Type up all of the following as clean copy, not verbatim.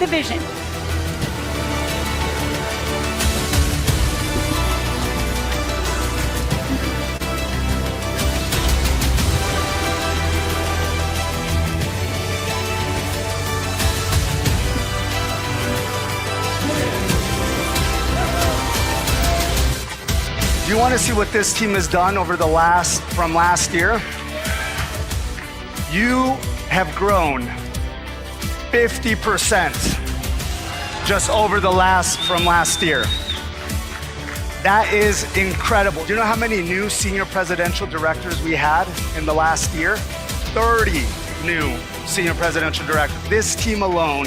the vision. Do you want to see what this team has done over from last year? You have grown 50% just from last year. That is incredible. Do you know how many new senior presidential directors we had in the last year? 30 new senior presidential directors. This team alone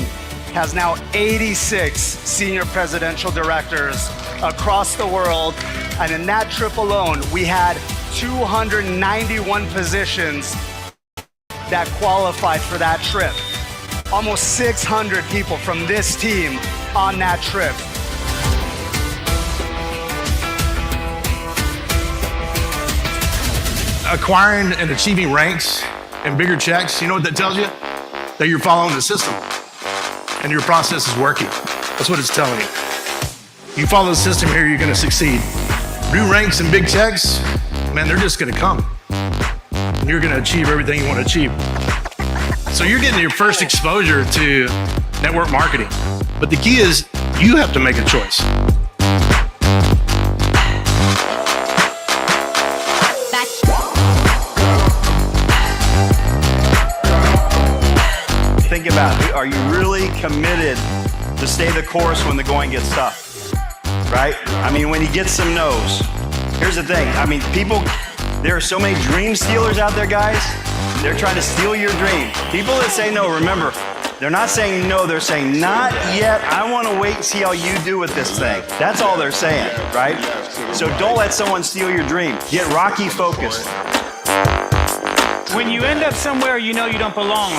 has now 86 senior presidential directors across the world. And in that trip alone, we had 291 positions that qualified for that trip. Almost 600 people from this team on that trip. Acquiring and achieving ranks and bigger checks, you know what that tells you? That you're following the system and your process is working. That's what it's telling you. You follow the system here, you're gonna succeed. New ranks and big checks, man, they're just gonna come. And you're gonna achieve everything you wanna achieve. So you're getting your first exposure to network marketing. But the key is you have to make a choice. Think about it. Are you really committed to stay the course when the going gets tough? Right? I mean, when you get some no's. Here's the thing. I mean, there are so many dream stealers out there, guys. They're trying to steal your dream. People that say no, remember, they're not saying no, they're saying not yet. I want to wait and see how you do with this thing. That's all they're saying, right? So don't let someone steal your dream. Get Rocky focused. When you end up somewhere you know you don't belong,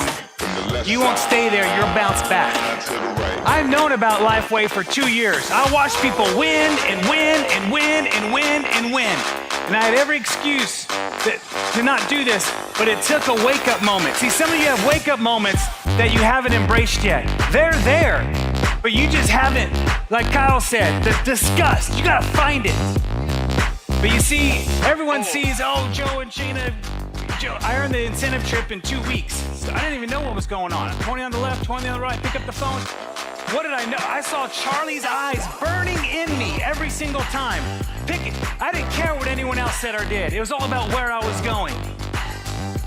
you won't stay there, you'll bounce back. I've known about Lifeway for 2 years. I watched people win and win and win and win and win. And I had every excuse to not do this, but it took a wake-up moment. See, some of you have wake-up moments that you haven't embraced yet. They're there, but you just haven't, like Kyle said, the disgust, you gotta find it. But you see, everyone sees, oh, Joe and Shayna, I earned the incentive trip in 2 weeks. So I didn't even know what was going on. 20 on the left, 20 on the right, pick up the phone. What did I know? I saw Charlie's eyes burning in me every single time. Pick it. I didn't care what anyone else said or did. It was all about where I was going.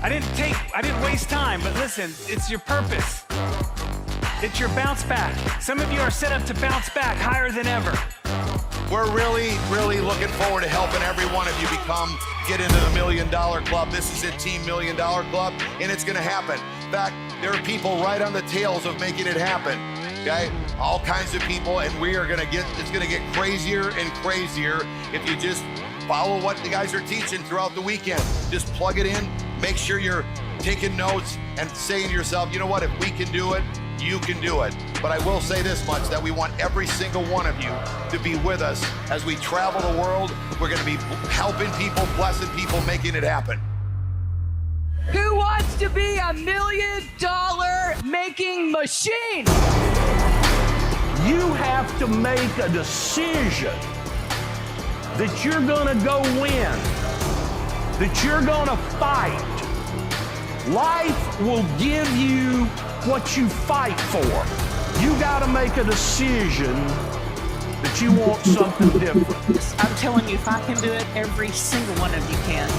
I didn't waste time, but listen, it's your purpose. It's your bounce back. Some of you are set up to bounce back higher than ever. We're really, really looking forward to helping every one of you get into the $1 Million Club. This is a Team $1 Million Club, and it's gonna happen. In fact, there are people right on the tails of making it happen, okay? All kinds of people, and it's gonna get crazier and crazier if you just follow what the guys are teaching throughout the weekend. Just plug it in, make sure you're taking notes and saying to yourself, you know what, if we can do it, you can do it. But I will say this much, that we want every single one of you to be with us as we travel the world. We're gonna be helping people, blessing people, making it happen. Who wants to be $1 million making machine? You have to make a decision that you're gonna go win, that you're gonna fight. Life will give you what you fight for. You gotta make a decision that you want something different. I'm telling you, if I can do it, every single one of you can.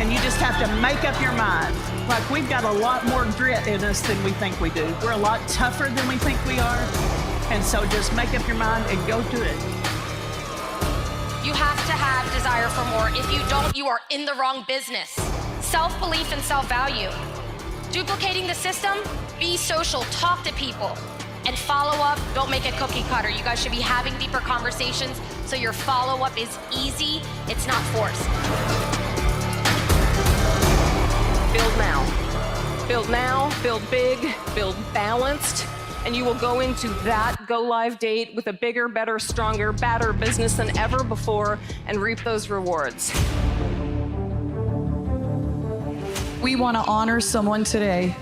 And you just have to make up your mind. Like, we've got a lot more grit in us than we think we do. We're a lot tougher than we think we are. And so just make up your mind and go do it. You have to have desire for more. If you don't, you are in the wrong business. Self-belief and self-value. Duplicating the system, be social, talk to people, and follow up. Don't make it cookie cutter. You guys should be having deeper conversations so your follow-up is easy, it's not forced. Build now. Build now, build big, build balanced, and you will go into that go-live date with a bigger, better, stronger, badder business than ever before and reap those rewards. We want to honor someone today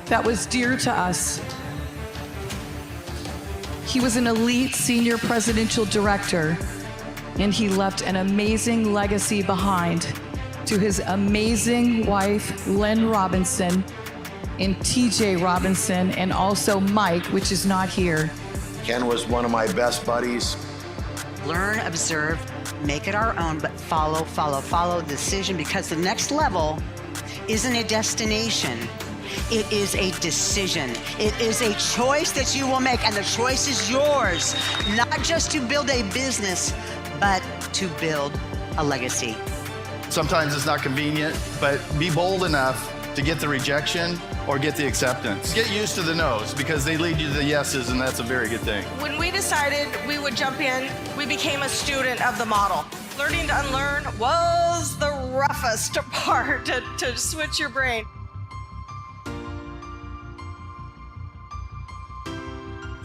that was dear to us, He was an elite senior presidential director, and he left an amazing legacy behind to his amazing wife, Lynn Robinson, and TJ Robinson, and also Mike, which is not here. Ken was one of my best buddies. Learn, observe, make it our own, but follow the decision, because the next level isn't a destination. It is a decision. It is a choice that you will make, and the choice is yours, not just to build a business, but to build a legacy. Sometimes it's not convenient, but be bold enough to get the rejection or get the acceptance. Get used to the no's, because they lead you to the yeses, and that's a very good thing. When we decided we would jump in, we became a student of the model. Learning to unlearn was the roughest part to switch your brain.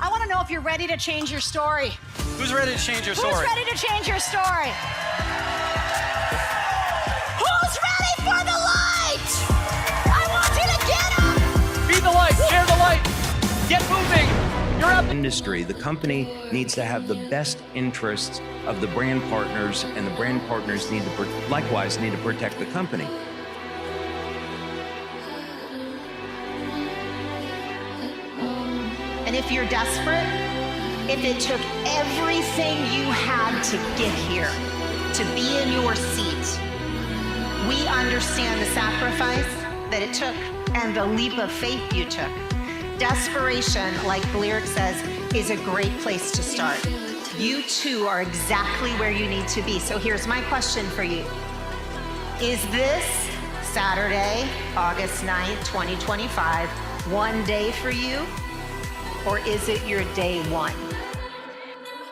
I want to know if you're ready to change your story. Who's ready to change your story? Who's ready to change your story? Who's ready for the light? I want you to get up! Be the light, share the light, get moving. You're up. Industry, the company needs to have the best interests of the brand partners, and the brand partners likewise need to protect the company. And if you're desperate, if it took everything you had to get here, to be in your seat, we understand the sacrifice that it took and the leap of faith you took. Desperation, like the lyric says, is a great place to start. You too are exactly where you need to be. So here's my question for you. Is this Saturday, August 9th, 2025, one day for you? Or is it your day one?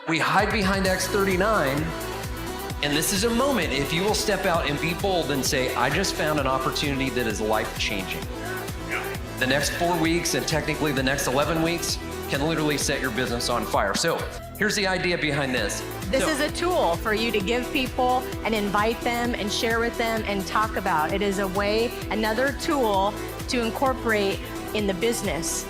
We hide behind X39, and this is a moment, if you will step out and be bold and say, I just found an opportunity that is life-changing. The next 4 weeks, and technically the next 11 weeks, can literally set your business on fire. So here's the idea behind this. This is a tool for you to give people and invite them and share with them and talk about. It is a way, another tool to incorporate in the business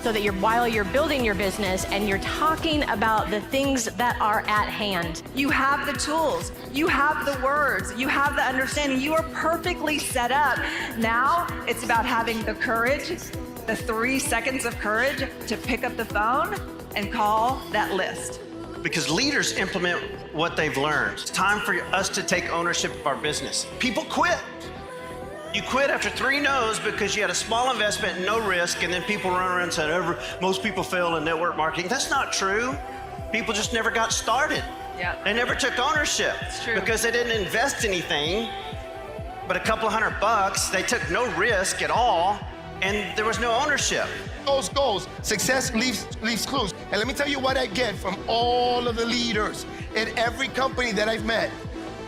so that while you're building your business and you're talking about the things that are at hand. You have the tools, you have the words, you have the understanding. You are perfectly set up. Now it's about having the courage, the 3 seconds of courage to pick up the phone and call that list. Because leaders implement what they've learned. It's time for us to take ownership of our business. People quit. You quit after 3 no's because you had a small investment, no risk, and then people run around and say, most people fail in network marketing. That's not true. People just never got started. Yeah. They never took ownership. It's true. Because they didn't invest anything, but a couple $100. They took no risk at all, and there was no ownership. Those goals, success leaves clues. And let me tell you what I get from all of the leaders in every company that I've met.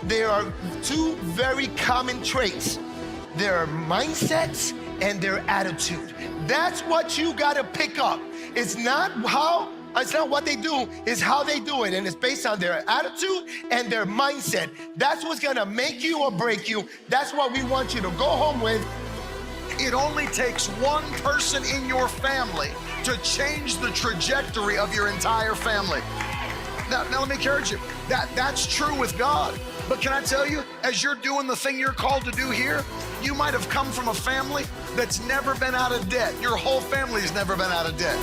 There are 2 very common traits. Their mindsets and their attitude. That's what you gotta pick up. It's not what they do, it's how they do it. And it's based on their attitude and their mindset. That's what's gonna make you or break you. That's what we want you to go home with. It only takes one person in your family to change the trajectory of your entire family. Now let me encourage you. That's true with God. But can I tell you, as you're doing the thing you're called to do here, you might have come from a family that's never been out of debt. Your whole family's never been out of debt.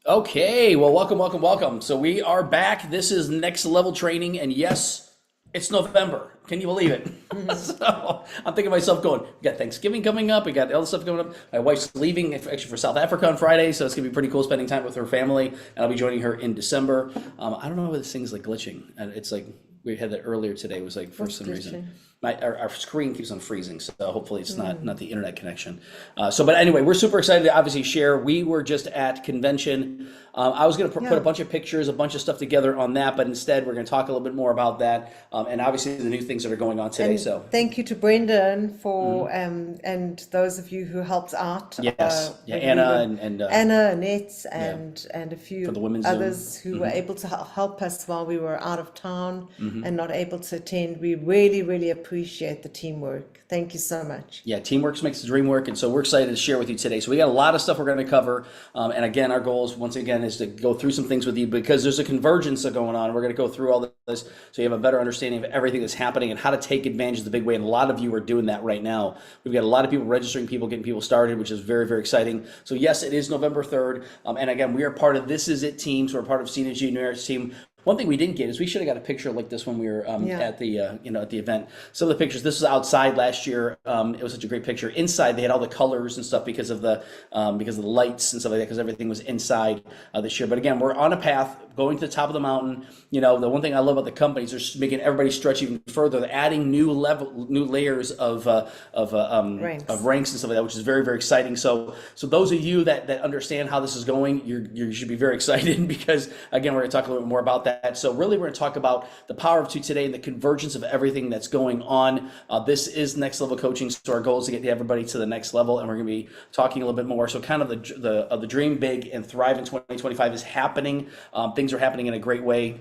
Okay, well, welcome. So we are back. This is Next Level Training, and yes, it's November. Can you believe it? So I'm thinking to myself going, we got Thanksgiving coming up, we got other stuff coming up. My wife's leaving actually for South Africa on Friday, so it's gonna be pretty cool spending time with her family, and I'll be joining her in December. I don't know why this thing's like glitching, and it's like, we had that earlier today, it was like, for some reason. Our screen keeps on freezing, so hopefully it's not the internet connection. But anyway, we're super excited to obviously share. We were just at convention. I was going to put a bunch of pictures, a bunch of stuff together on that, but instead we're going to talk a little bit more about that and obviously the new things that are going on today. And so thank you to Brendan for and those of you who helped out. Yes, Anna and Anna, Annette, and a few for the women's others Zoom. who were able to help us while we were out of town and not able to attend. We really, really appreciate the teamwork. Thank you so much. Yeah, teamwork makes the dream work, and so we're excited to share with you today. So we got a lot of stuff we're going to cover, and again, our goal is once again is to go through some things with you because there's a convergence going on. We're going to go through all this so you have a better understanding of everything that's happening and how to take advantage of the big way. And a lot of you are doing that right now. We've got a lot of people registering, people getting people started, which is very, very exciting. So yes, it is November 3rd, and again, we are part of This Is It team. So we're part of Synergy Nurse team. One thing we didn't get is we should have got a picture like this when we were at the at the event. Some of the pictures. This was outside last year. It was such a great picture. Inside they had all the colors and stuff because of the lights and stuff like that. Because everything was inside this year. But again, we're on a path going to the top of the mountain. You know, the one thing I love about the companies is making everybody stretch even further. They're adding new layers of ranks and stuff like that, which is very, very exciting. So those of you that understand how this is going, you should be very excited because again, we're going to talk a little bit more about that. So really, we're going to talk about the power of two today and the convergence of everything that's going on. This is Next Level Coaching. So our goal is to get everybody to the next level, and we're going to be talking a little bit more. So kind of the dream big and thrive in 2025 is happening. Things are happening in a great way.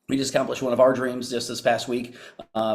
We just accomplished one of our dreams just this past week.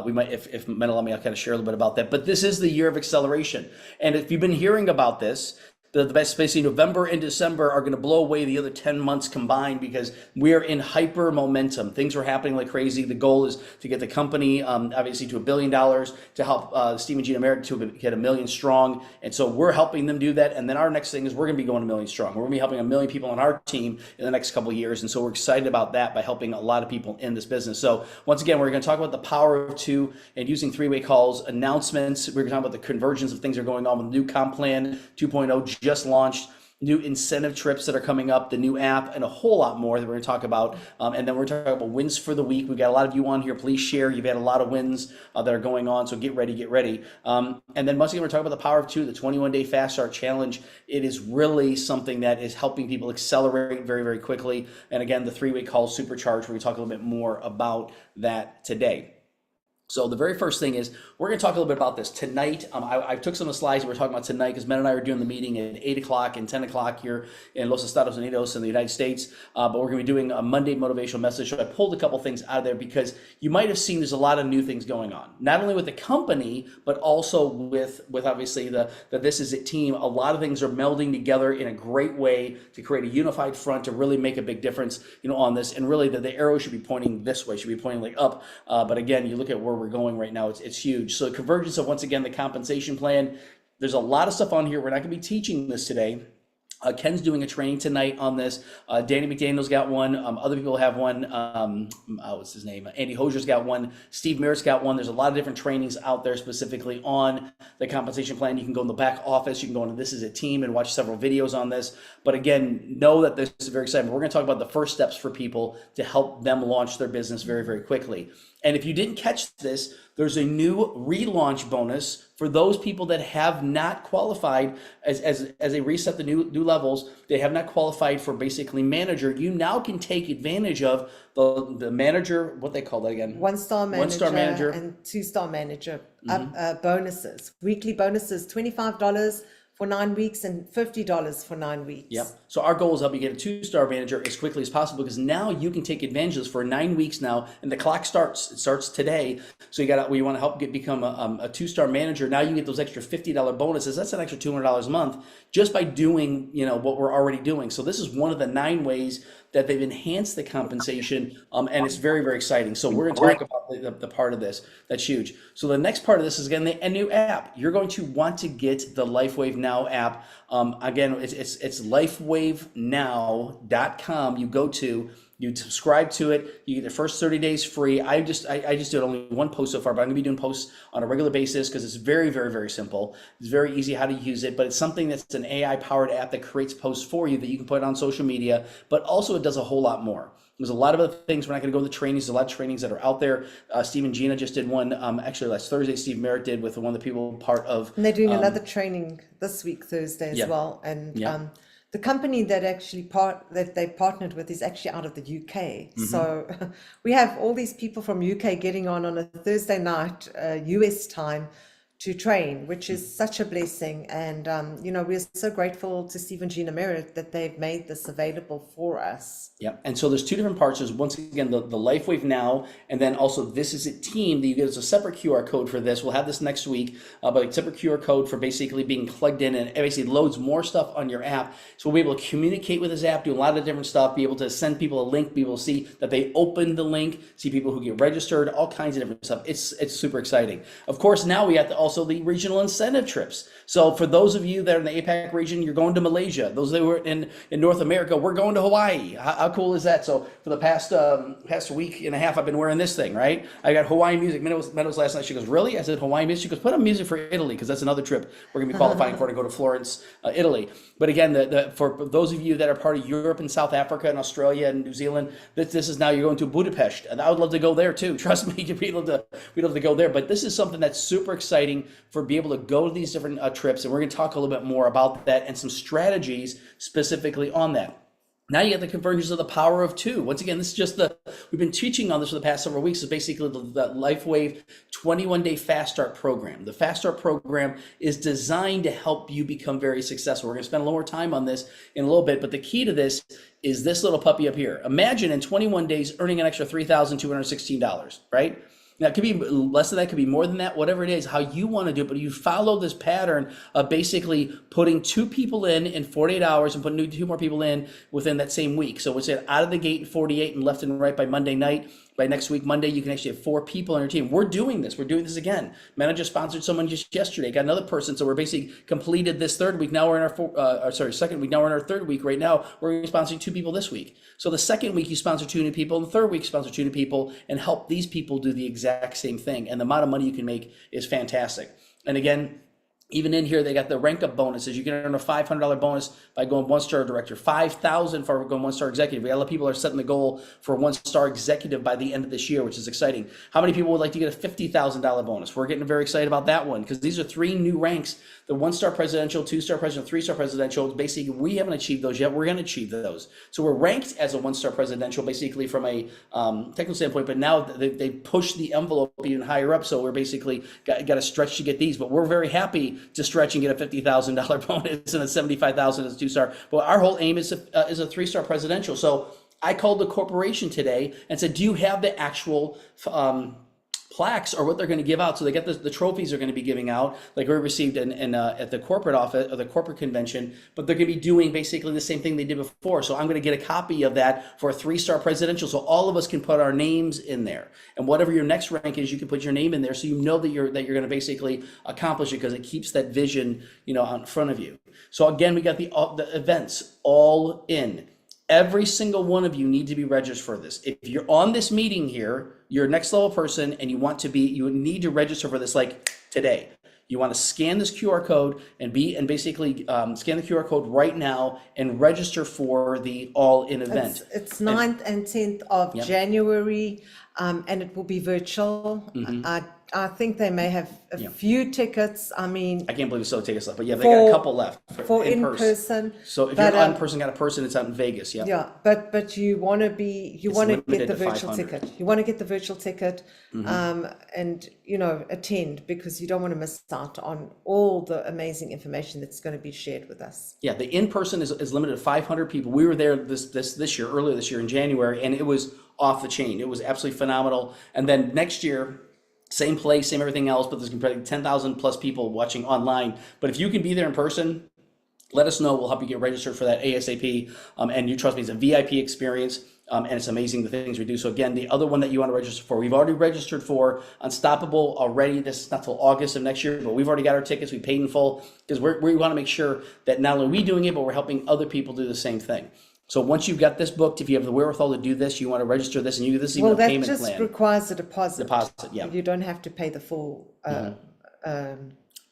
We might, if men allow me, I'll kind of share a little bit about that. But this is the year of acceleration. And if you've been hearing about this, the best basically November and December are going to blow away the other 10 months combined because we're in hyper momentum. Things are happening like crazy. The goal is to get the company obviously to $1 billion, to help Steve and Gina Merritt to get 1 million strong. And so we're helping them do that. And then our next thing is we're going to be going 1 million strong. We're going to be helping 1 million people on our team in the next couple of years. And so we're excited about that by helping a lot of people in this business. So once again, we're going to talk about the power of two and using three-way calls, announcements. We're going to talk about the convergence of things that are going on with the new comp plan 2.0 just launched, new incentive trips that are coming up, the new app, and a whole lot more that we're going to talk about. And then we're talking about wins for the week. We've got a lot of you on here. Please share. You've had a lot of wins that are going on, so get ready. And then once again, we're talking about the power of two, the 21-day Fast Start Challenge. It is really something that is helping people accelerate very, very quickly. And again, the three-way call supercharged. We're going to talk a little bit more about that today. So the very first thing is we're going to talk a little bit about this tonight. I took some of the slides that we're talking about tonight because Men and I are doing the meeting at 8 o'clock and 10 o'clock here in Los Estados Unidos in the United States. But we're going to be doing a Monday motivational message. So I pulled a couple things out of there because you might have seen there's a lot of new things going on, not only with the company, but also with obviously the This Is It team. A lot of things are melding together in a great way to create a unified front to really make a big difference, on this. And really the arrow should be pointing this way, should be pointing like up. But again, you look at where we're going right now, it's huge. So convergence of, once again, the compensation plan. There's a lot of stuff on here. We're not going to be teaching this today. Ken's doing a training tonight on this. Danny McDaniel's got one. Other people have one. What's his name? Andy Hosier's got one. Steve Merritt's got one. There's a lot of different trainings out there specifically on the compensation plan. You can go in the back office. You can go into This Is It team and watch several videos on this. But again, know that this is very exciting. We're going to talk about the first steps for people to help them launch their business very, very quickly. And if you didn't catch this, there's a new relaunch bonus for those people that have not qualified as they reset the new levels. They have not qualified for basically manager. You now can take advantage of the manager, what they call that again? One-star manager and two-star manager bonuses, weekly bonuses, $25 for 9 weeks and $50 for 9 weeks. Yep. So our goal is help you get a two-star manager as quickly as possible because now you can take advantage of this for 9 weeks now, and the clock starts. It starts today. So you want to help become a two-star manager. Now you get those extra $50 bonuses. That's an extra $200 a month just by doing what we're already doing. So this is one of the 9 ways that they've enhanced the compensation, and it's very, very exciting. So we're going to talk about the part of this that's huge. So the next part of this is, again, a new app. You're going to want to get the LifeWave Now app. Again, it's lifewavenow.com. You go to, you subscribe to it, you get the first 30 days free. I just did only one post so far, but I'm gonna be doing posts on a regular basis because it's very, very, very simple. It's very easy how to use it, but it's something that's an AI powered app that creates posts for you that you can put on social media, but also it does a whole lot more. There's a lot of other things. We're not going to go to the trainings. There's a lot of trainings that are out there. Steve and Gina just did one. Actually, last Thursday, Steve Merritt did with one of the people part of. And they're doing another training this week, Thursday as well. And the company that actually that they partnered with is actually out of the UK. So we have all these people from UK getting on a Thursday night, US time, to train, which is such a blessing. And, you know, we're so grateful to Steve and Gina Merritt that they've made this available for us. Yeah, and so there's two different parts. There's once again the LifeWave Now, and then also This Is It Team that you get as a separate QR code for this. We'll have this next week, but a separate QR code for basically being plugged in, and it basically loads more stuff on your app. So we'll be able to communicate with this app, do a lot of different stuff, be able to send people a link, be able to see that they opened the link, see people who get registered, all kinds of different stuff. It's super exciting. Of course, now we have also the regional incentive trips. So for those of you that are in the APAC region, you're going to Malaysia. Those that were in North America, we're going to Hawaii. How cool is that? So for the past week and a half, I've been wearing this thing, right? I got Hawaiian music. Meadows last night, she goes, really? I said, Hawaiian music? She goes, put on music for Italy, because that's another trip we're going to be qualifying for to go to Florence, Italy. But again, for those of you that are part of Europe and South Africa and Australia and New Zealand, this is now you're going to Budapest. And I would love to go there too. Trust me, we'd love to go there. But this is something that's super exciting for being able to go to these different trips. And we're going to talk a little bit more about that and some strategies specifically on that. Now you get the convergence of the power of two. Once again, this is just we've been teaching on this for the past several weeks. It's basically the LifeWave 21-day Fast Start program. The Fast Start program is designed to help you become very successful. We're going to spend a little more time on this in a little bit, but the key to this is this little puppy up here. Imagine in 21 days earning an extra $3,216, right? Now, it could be less than that, it could be more than that, whatever it is, how you want to do it. But you follow this pattern of basically putting 2 people in 48 hours and putting 2 more people in within that same week. So it's out of the gate in 48 and left and right by Monday night. By next week, Monday, you can actually have 4 people on your team. We're doing this. We're doing this again. Manager sponsored someone just yesterday. Got another person. So we're basically completed this 3rd week. Now we're in our 2nd week. Now we're in our 3rd week. Right now, we're sponsoring 2 people this week. So the 2nd week, you sponsor 2 new people. And the 3rd week, you sponsor 2 new people and help these people do the exact same thing. And the amount of money you can make is fantastic. And again, even in here, they got the rank up bonuses. You can earn a $500 bonus by going 1-star director, $5,000 for going 1-star executive. A lot of people are setting the goal for 1-star executive by the end of this year, which is exciting. How many people would like to get a $50,000 bonus? We're getting very excited about that one because these are 3 new ranks. The 1-star presidential, 2-star presidential, 3-star presidential. Basically, we haven't achieved those yet. We're going to achieve those. So we're ranked as a 1-star presidential, basically from a technical standpoint, but now they push the envelope even higher up. So we're basically got to stretch to get these, but we're very happy to stretch and get a $50,000 bonus and a $75,000 as a 2-star. But our whole aim is a 3-star presidential. So I called the corporation today and said, do you have the actual plaques or what they're going to give out? So they get the trophies they're going to be giving out, like we received at the corporate office or the corporate convention, but they're going to be doing basically the same thing they did before. So I'm going to get a copy of that for a 3-star presidential. So all of us can put our names in there, and whatever your next rank is, you can put your name in there. So you know that you're going to basically accomplish it because it keeps that vision, out in front of you. So again, we got the events all in. Every single one of you need to be registered for this. If you're on this meeting here, you're a next level person and you need to register for this like today. You want to scan this QR code and basically scan the QR code right now and register for the all-in event. It's 9th and 10th of January, and it will be virtual. I think they may have a few tickets. I mean, I can't believe it's so tickets left, but yeah, they got a couple left for in person. So if you're in person, got a person, it's out in Vegas. Yeah. Yeah, but you want to get the virtual ticket. You want to get the virtual ticket, and attend, because you don't want to miss out on all the amazing information that's going to be shared with us. Yeah, the in person is limited to 500 people. We were there earlier this year in January, and it was off the chain. It was absolutely phenomenal. And then next year, same place, same everything else, but there's probably 10,000 plus people watching online. But if you can be there in person, let us know. We'll help you get registered for that ASAP. And you trust me, it's a VIP experience. And it's amazing the things we do. So again, the other one that you want to register for, we've already registered for Unstoppable already. This is not till August of next year, but we've already got our tickets. We paid in full because we want to make sure that not only are we doing it, but we're helping other people do the same thing. So once you've got this booked, if you have the wherewithal to do this, you want to register this, and this is even a payment plan. Well, that just requires a deposit. Deposit, yeah. You don't have to pay the full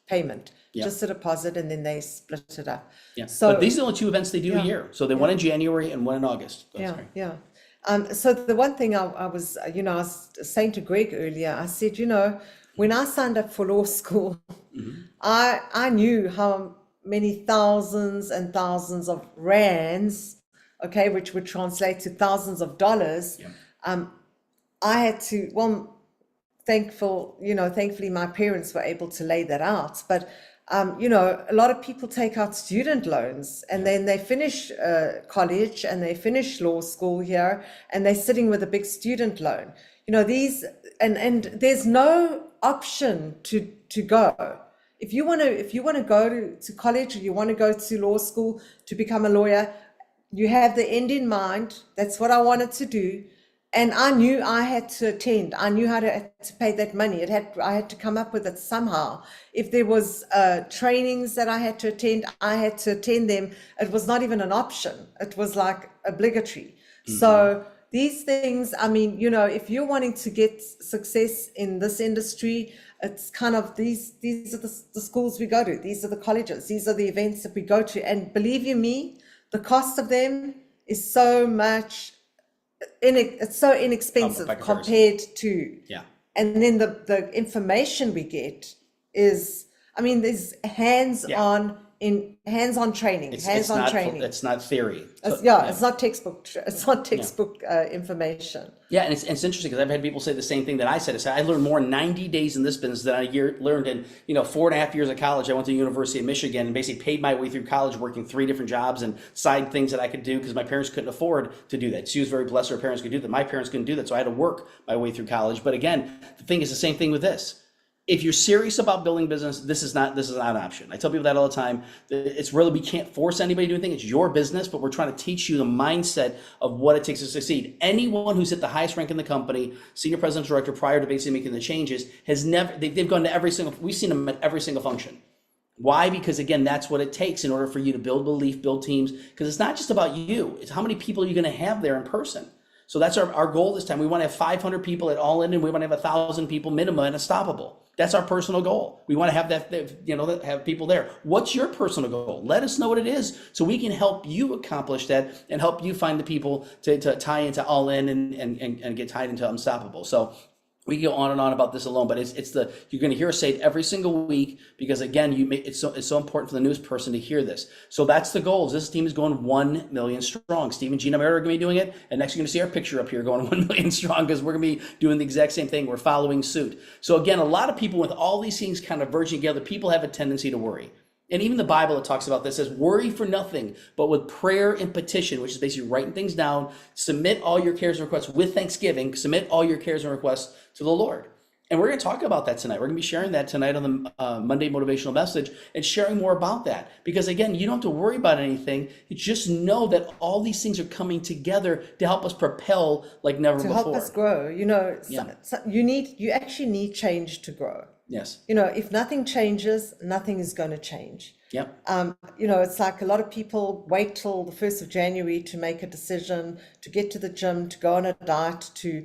payment. Yeah. Just a deposit, and then they split it up. Yeah. So, but these are the only two events they do a year. So they one in January and one in August. Yeah. So the one thing I was saying to Greg earlier, I said, when I signed up for law school, I knew how many thousands and thousands of rands, okay, which would translate to thousands of dollars. I had to, thankfully my parents were able to lay that out. But a lot of people take out student loans, and then they finish college and they finish law school here, and they're sitting with a big student loan. And there's no option to go. If you want to go to college, or you want to go to law school to become a lawyer, you have the end in mind. That's what I wanted to do. And I knew I had to attend. I knew how to pay that money. I had to come up with it somehow. If there was trainings that I had to attend, I had to attend them. It was not even an option. It was like obligatory. So these things, if you're wanting to get success in this industry, it's kind of these are the schools we go to. These are the colleges. These are the events that we go to. And believe you me, the cost of them is so much. It's so inexpensive compared to, and then the information we get is, there's hands-on training, training. It's not theory. It's not textbook. It's not textbook information. Yeah, and it's interesting because I've had people say the same thing that I said. I learned more in 90 days in this business than I learned in 4.5 years of college. I went to the University of Michigan and basically paid my way through college, working 3 different jobs and side things that I could do because my parents couldn't afford to do that. She was very blessed; her parents could do that. My parents couldn't do that, so I had to work my way through college. But again, the thing is the same thing with this. If you're serious about building business, this is not an option. I tell people that all the time. It's really, we can't force anybody to do anything. It's your business, but we're trying to teach you the mindset of what it takes to succeed. Anyone who's at the highest rank in the company, senior president, director, prior to basically making the changes, they've gone to every single, we've seen them at every single function. Why? Because again, that's what it takes in order for you to build belief, build teams, because it's not just about you. It's how many people you're going to have there in person. So that's our goal this time. We want to have 500 people at All In, and we want to have 1,000 people minimum at Unstoppable. That's our personal goal. We want to have have people there. What's your personal goal? Let us know what it is so we can help you accomplish that and help you find the people to tie into All In and get tied into Unstoppable. So we can go on and on about this alone, but you're going to hear us say it every single week because again, it's so important for the newest person to hear this. So that's the goal. This team is going 1 million strong. Steve and Gina Merritt are going to be doing it, and next you're going to see our picture up here going 1 million strong because we're going to be doing the exact same thing. We're following suit. So again, a lot of people with all these things kind of verging together, people have a tendency to worry. And even the Bible, it talks about this, says, worry for nothing, but with prayer and petition, which is basically writing things down, submit all your cares and requests with thanksgiving, submit all your cares and requests to the Lord. And we're going to talk about that tonight. We're going to be sharing that tonight on the Monday Motivational Message and sharing more about that. Because again, you don't have to worry about anything. You just know that all these things are coming together to help us propel like never before. To help us grow. You actually need change to grow. Yes. If nothing changes, nothing is going to change. Yep. It's like a lot of people wait till the 1st of January to make a decision, to get to the gym, to go on a diet, to,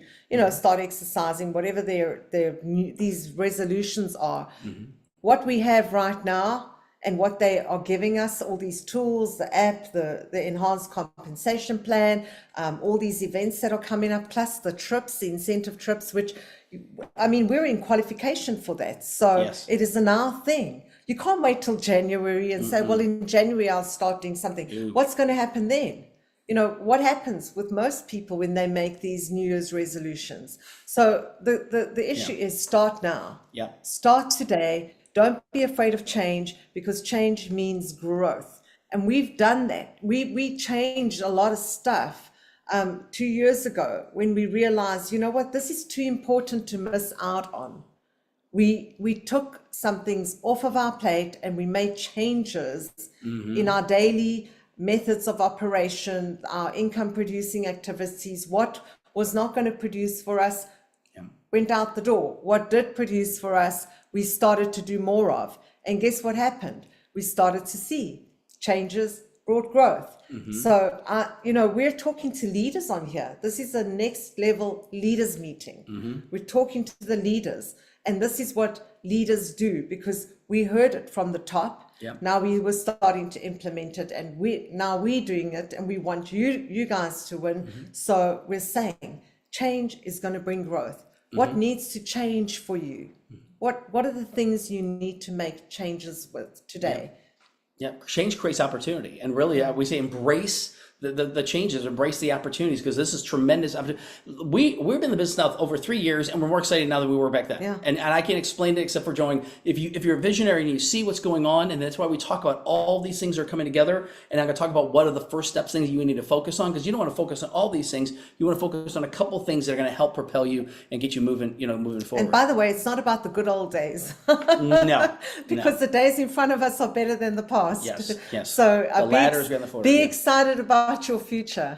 start exercising, whatever these resolutions are. Mm-hmm. What we have right now and what they are giving us, all these tools, the app, the enhanced compensation plan, all these events that are coming up, plus the trips, the incentive trips, which, we're in qualification for that. So yes. It is a now thing. You can't wait till January and say, well, in January, I'll start doing something. What's going to happen then? What happens with most people when they make these New Year's resolutions? So the issue is start now. Yeah. Start today. Don't be afraid of change because change means growth. And we've done that. We changed a lot of stuff 2 years ago when we realized, this is too important to miss out on. We took some things off of our plate and we made changes in our daily methods of operation, our income producing activities. What was not going to produce for us went out the door. What did produce for us, we started to do more of. And guess what happened? We started to see changes brought growth. So, we're talking to leaders on here. This is a next level leaders meeting. We're talking to the leaders, and this is what leaders do, because we heard it from the top. Now we were starting to implement it, and we're doing it, and we want you guys to win. So we're saying change is going to bring growth. What needs to change for you? What are the things you need to make changes with today? Yeah, change creates opportunity, and really, we say embrace the changes, embrace the opportunities, because this is tremendous opportunity. We've been in the business now over 3 years, and we're more excited now than we were back then. And I can't explain it except for Joey. If you're a visionary and you see what's going on, and that's why we talk about all these things are coming together. And I'm going to talk about what are the first steps, things you need to focus on, because you don't want to focus on all these things. You want to focus on a couple things that are going to help propel you and get you moving forward. And by the way, it's not about the good old days. No, because the days in front of us are better than the past. Yes. So the ladder's going forward. Be excited about your future.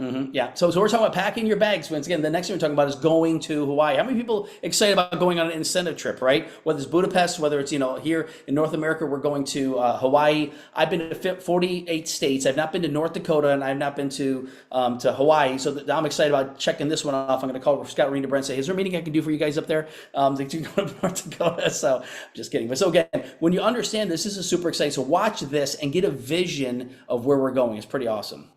So we're talking about packing your bags. Once again, the next thing we're talking about is going to Hawaii. How many people excited about going on an incentive trip, right? Whether it's Budapest, whether it's here in North America, we're going to Hawaii. I've been to 48 states. I've not been to North Dakota, and I've not been to Hawaii. So I'm excited about checking this one off. I'm going to call Scott Rena and say, is there a meeting I can do for you guys up there? To go to North Dakota. So I'm just kidding. But so again, when you understand this is super exciting. So watch this and get a vision of where we're going. It's pretty awesome.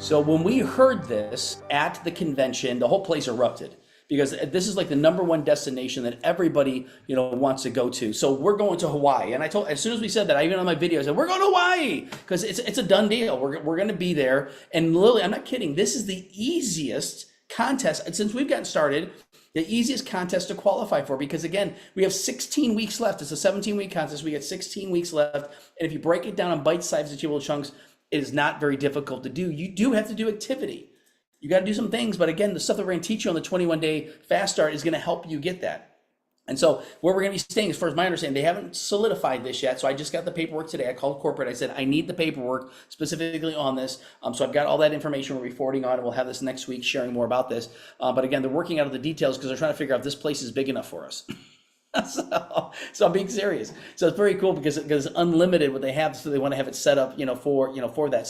So when we heard this at the convention, the whole place erupted, because this is like the #1 destination that everybody, wants to go to. So we're going to Hawaii. And I told, as soon as we said that, I even on my video, I said, we're going to Hawaii, because it's a done deal. We're going to be there. And literally, I'm not kidding. This is the easiest contest since we've gotten started. The easiest contest to qualify for, because again, we have 16 weeks left. It's a 17-week contest. We got 16 weeks left. And if you break it down in bite-sized achievable chunks, it is not very difficult to do. You do have to do activity. You got to do some things, but again, the stuff that we're going to teach you on the 21-day fast start is going to help you get that. And so where we're going to be staying, as far as my understanding, they haven't solidified this yet. So I just got the paperwork today. I called corporate. I said, I need the paperwork specifically on this. So I've got all that information we'll be forwarding on, and we'll have this next week sharing more about this. But again, they're working out the details because they're trying to figure out if this place is big enough for us. So I'm being serious. So it's very cool because it's unlimited what they have. So they want to have it set up, for that.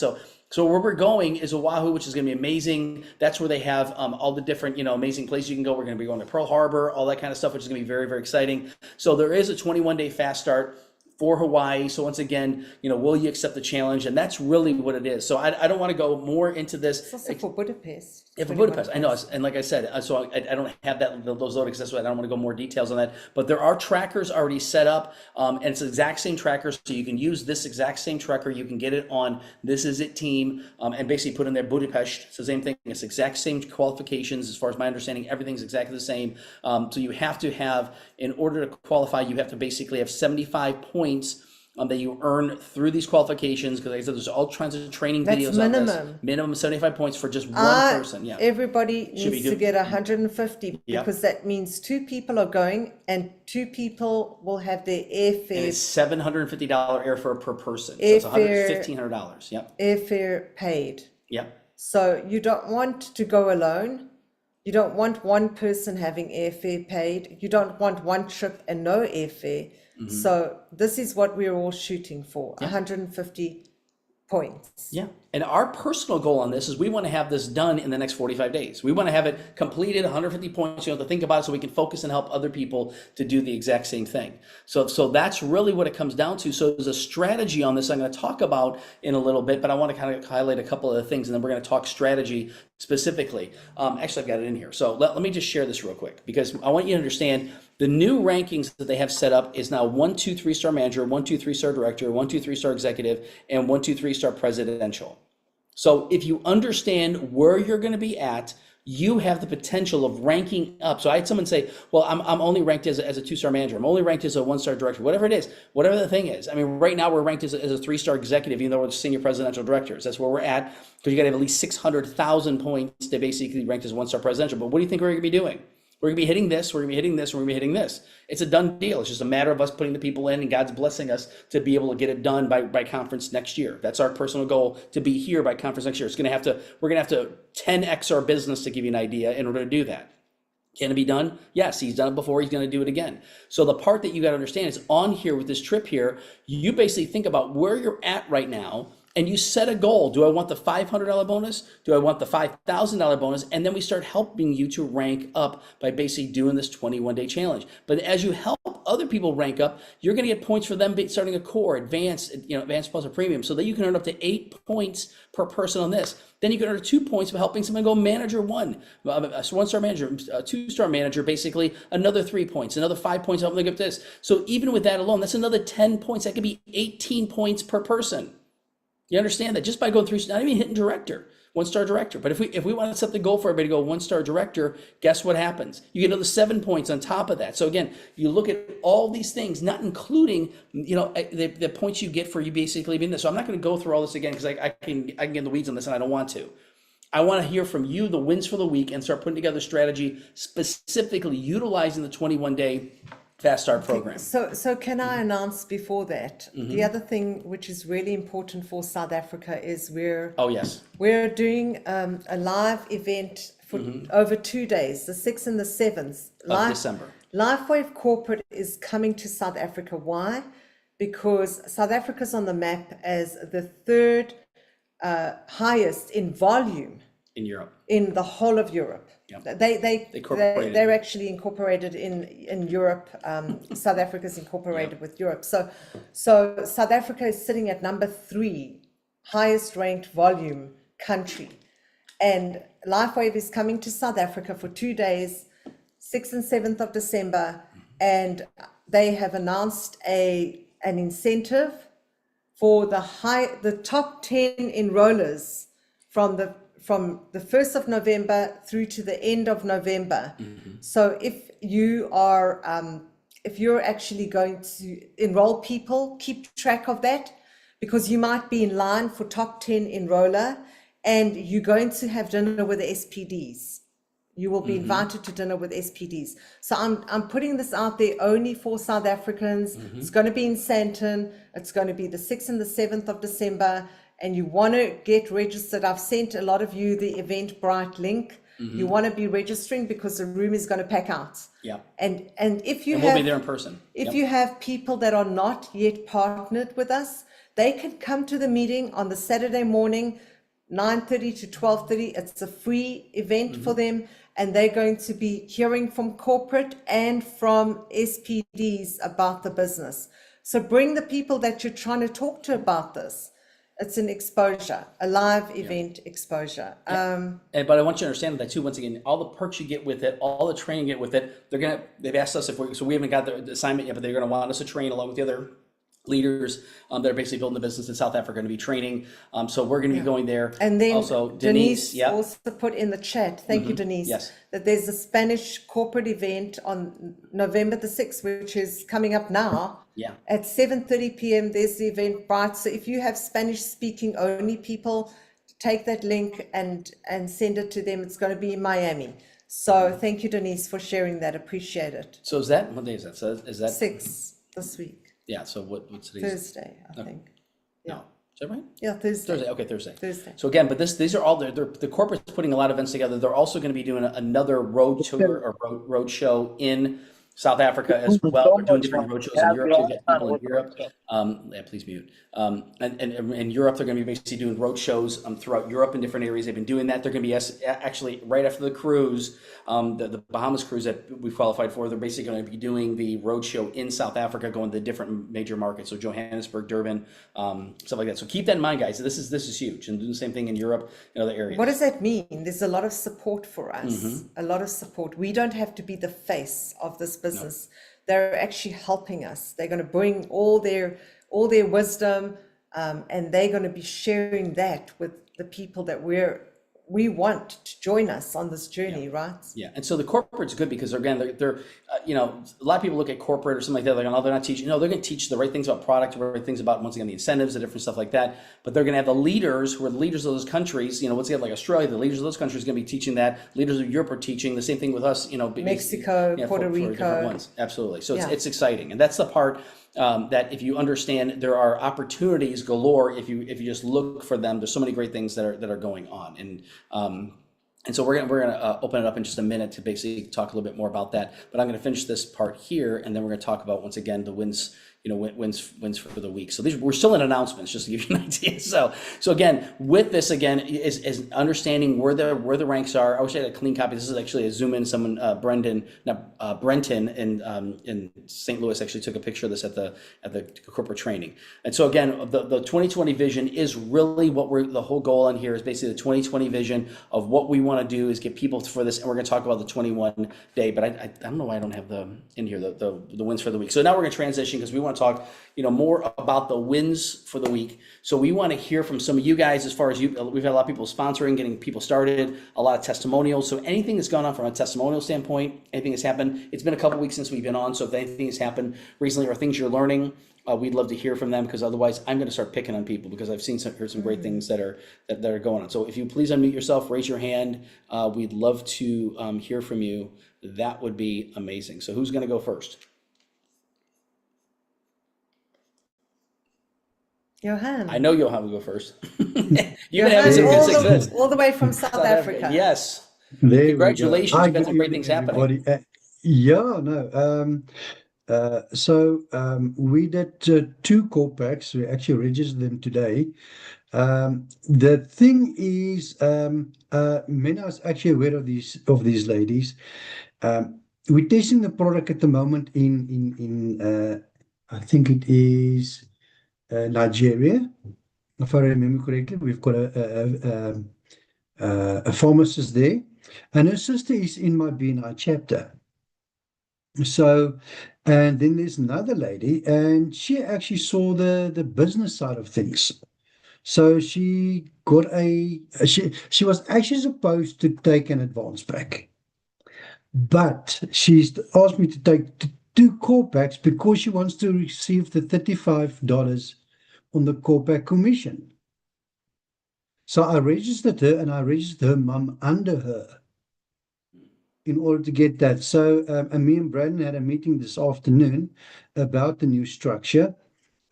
So where we're going is Oahu, which is going to be amazing. That's where they have all the different, amazing places you can go. We're going to be going to Pearl Harbor, all that kind of stuff, which is going to be very, very exciting. So there is a 21-day fast start for Hawaii. So once again, will you accept the challenge? And that's really what it is. So I don't want to go more into this. It's also for Budapest. Yeah, for Budapest, I know. And like I said, so I don't have those load accessible. I don't want to go more details on that. But there are trackers already set up, and it's the exact same tracker. So you can use this exact same tracker. You can get it on This Is It team, and basically put in there Budapest. It's the same thing. It's exact same qualifications. As far as my understanding, everything's exactly the same. So you have to have, in order to qualify, you have to basically have 75 points that you earn through these qualifications, because like I said, there's all kinds of training videos on this. Minimum 75 points for just one person. Yeah. Everybody needs to get 150 because that means 2 people are going and 2 people will have their airfare. And it's $750 airfare per person. So it's $1,500. Yep. Airfare paid. Yep. So you don't want to go alone. You don't want one person having airfare paid. You don't want one trip and no airfare. So this is what we're all shooting for, 150 points. Yeah. And our personal goal on this is we want to have this done in the next 45 days. We want to have it completed, 150 points, you know, to think about it so we can focus and help other people to do the exact same thing. So that's really what it comes down to. So there's a strategy on this I'm going to talk about in a little bit, but I want to kind of highlight a couple of the things and then we're going to talk strategy specifically. Actually, I've got it in here. So let me just share this real quick because I want you to understand the new rankings that they have set up is now 1, 2, 3-star manager, 1, 2, 3-star director, 1, 2, 3-star executive, and 1, 2, 3-star presidential. So if you understand where you're going to be at, you have the potential of ranking up. So I had someone say, well, I'm only ranked as a 2-star manager. I'm only ranked as a 1-star director, whatever it is, whatever the thing is. I mean, right now we're ranked as a 3-star executive, even though we're senior presidential directors. That's where we're at because you got to have at least 600,000 points to basically ranked as 1-star presidential. But what do you think we're going to be doing? We're going to be hitting this, we're going to be hitting this, we're going to be hitting this. It's a done deal. It's just a matter of us putting the people in and God's blessing us to be able to get it done by conference next year. That's our personal goal, to be here by conference next year. We're going to have to 10x our business to give you an idea in order to do that. Can it be done? Yes, he's done it before. He's going to do it again. So the part that you got to understand is on here with this trip here, you basically think about where you're at right now and you set a goal. Do I want the $500 bonus? Do I want the $5,000 bonus? And then we start helping you to rank up by basically doing this 21-day challenge. But as you help other people rank up, you're going to get points for them starting a core, advanced, advanced plus a premium, so that you can earn up to 8 points per person on this. Then you can earn 2 points for helping someone go manager 1, a 1-star manager, a 2-star manager, basically another 3 points, another 5 points, helping them get this. So even with that alone, that's another 10 points. That could be 18 points per person. You understand that just by going through, not even hitting director, 1-star director. But if we want to set the goal for everybody to go 1-star director, guess what happens? You get another 7 points on top of that. So again, you look at all these things, not including, the points you get for you basically being this. So I'm not going to go through all this again because I can get in the weeds on this and I don't want to. I want to hear from you the wins for the week and start putting together strategy specifically utilizing the 21-day Fast Start program. So can I announce before that, the other thing which is really important for South Africa is we're doing a live event for over 2 days, the 6th and the 7th of December. LifeWave Corporate is coming to South Africa. Why? Because South Africa's on the map as the 3rd highest in volume in Europe, in the whole of Europe. Yep. They're actually incorporated in Europe. South Africa's incorporated with Europe. So South Africa is sitting at number 3 highest ranked volume country, and LifeWave is coming to South Africa for 2 days, 6th and 7th of December, and they have announced an incentive for the top 10 enrollers from the 1st of November through to the end of November. So if you are, if you're actually going to enroll people, keep track of that, because you might be in line for top 10 enroller and you're going to have dinner with the SPDs. You will be invited to dinner with SPDs. So I'm putting this out there only for South Africans. It's going to be in Sandton. It's going to be the 6th and the 7th of December. And you want to get registered. I've sent a lot of you the Eventbrite link. You want to be registering because the room is going to pack out. Yeah. And if you we'll be there in person. If you have people that are not yet partnered with us, they can come to the meeting on the Saturday morning, 9:30 to 12:30. It's a free event for them, and they're going to be hearing from corporate and from SPDs about the business. So bring the people that you're trying to talk to about this. It's an exposure, a live event exposure. But I want you to understand that too. Once again, all the perks you get with it, all the training you get with it, they've asked us so we haven't got the assignment yet, but they're going to want us to train along with the other leaders that are basically building the business in South Africa, going to be training. So we're going to be going there. And then also Denise also put in the chat, thank you, Denise, that there's a Spanish corporate event on November the 6th, which is coming up now. At 7:30 p.m. there's the Eventbrite. So if you have Spanish speaking only people, take that link and send it to them. It's going to be in Miami. So thank you, Denise, for sharing that. Appreciate it. So what day is that? So is that 6 this week? Yeah. So what's today's? Thursday, I think. No. Is that right? Yeah, Thursday. Okay, Thursday. Thursday. So again, but these are all the corporate's putting a lot of events together. They're also going to be doing another road tour or road show in South Africa as well. We're doing different roadshows in Europe. So we've got people in Europe. Yeah, please mute. And in Europe, they're going to be basically doing roadshows throughout Europe in different areas. They've been doing that. They're going to be actually right after the cruise, the Bahamas cruise that we qualified for. They're basically going to be doing the roadshow in South Africa, going to different major markets. So Johannesburg, Durban, stuff like that. So keep that in mind, guys. This is huge, and doing the same thing in Europe and other areas. What does that mean? There's a lot of support for us. A lot of support. We don't have to be the face of this business. They're actually helping us. They're going to bring all their wisdom, and they're going to be sharing that with the people that we want to join us on this journey, right? Yeah, and so the corporate's good because again, they're a lot of people look at corporate or something like that, like, oh, they're not teaching. No, they're going to teach the right things about product, the right things about, once again, the incentives, the different stuff like that. But they're going to have the leaders who are the leaders of those countries. Once again, like Australia, the leaders of those countries are going to be teaching that. Leaders of Europe are teaching the same thing with us. Mexico, Puerto Rico, different ones. Absolutely. So it's exciting, and that's the part. That if you understand, there are opportunities galore if you just look for them. There's so many great things that are going on, and so we're gonna open it up in just a minute to basically talk a little bit more about that. But I'm gonna finish this part here, and then we're gonna talk about, once again, the wins. Wins for the week. So we're still in announcements, just to give you an idea. So again, with this again is understanding where the ranks are. I wish I had a clean copy. This is actually a zoom in. Someone Brenton in St. Louis actually took a picture of this at the corporate training. And so again, the 2020 vision is really what the whole goal on here is basically the 2020 vision of what we want to do is get people for this. And we're going to talk about the 21 day, but I don't know why I don't have the wins for the week. So now we're going to transition because we want to talk more about the wins for the week. So we want to hear from some of you guys as far as we've had a lot of people sponsoring, getting people started, a lot of testimonials. So anything that's gone on from a testimonial standpoint, anything that's happened, it's been a couple weeks since we've been on. So if anything has happened recently or things you're learning, we'd love to hear from them, because otherwise I'm going to start picking on people because I've heard some great things that are going on. So if you please unmute yourself, raise your hand. We'd love to hear from you. That would be amazing. So who's going to go first? Johan. I know Johan will go first. You can have some good success. All the way from South Africa. Yes. There Congratulations. You've got some great things happening. We did 2 core packs. We actually registered them today. The thing is, Mena is actually aware of these ladies. We're testing the product at the moment in I think it is Nigeria, if I remember correctly. We've got a pharmacist there, and her sister is in my BNI chapter. So, and then there's another lady, and she actually saw the business side of things. So she got she was actually supposed to take an advance pack, but she's asked me to take 2 core packs because she wants to receive the $35 on the core pack commission. So I registered her, and I registered her mum under her in order to get that. So me and Brandon had a meeting this afternoon about the new structure,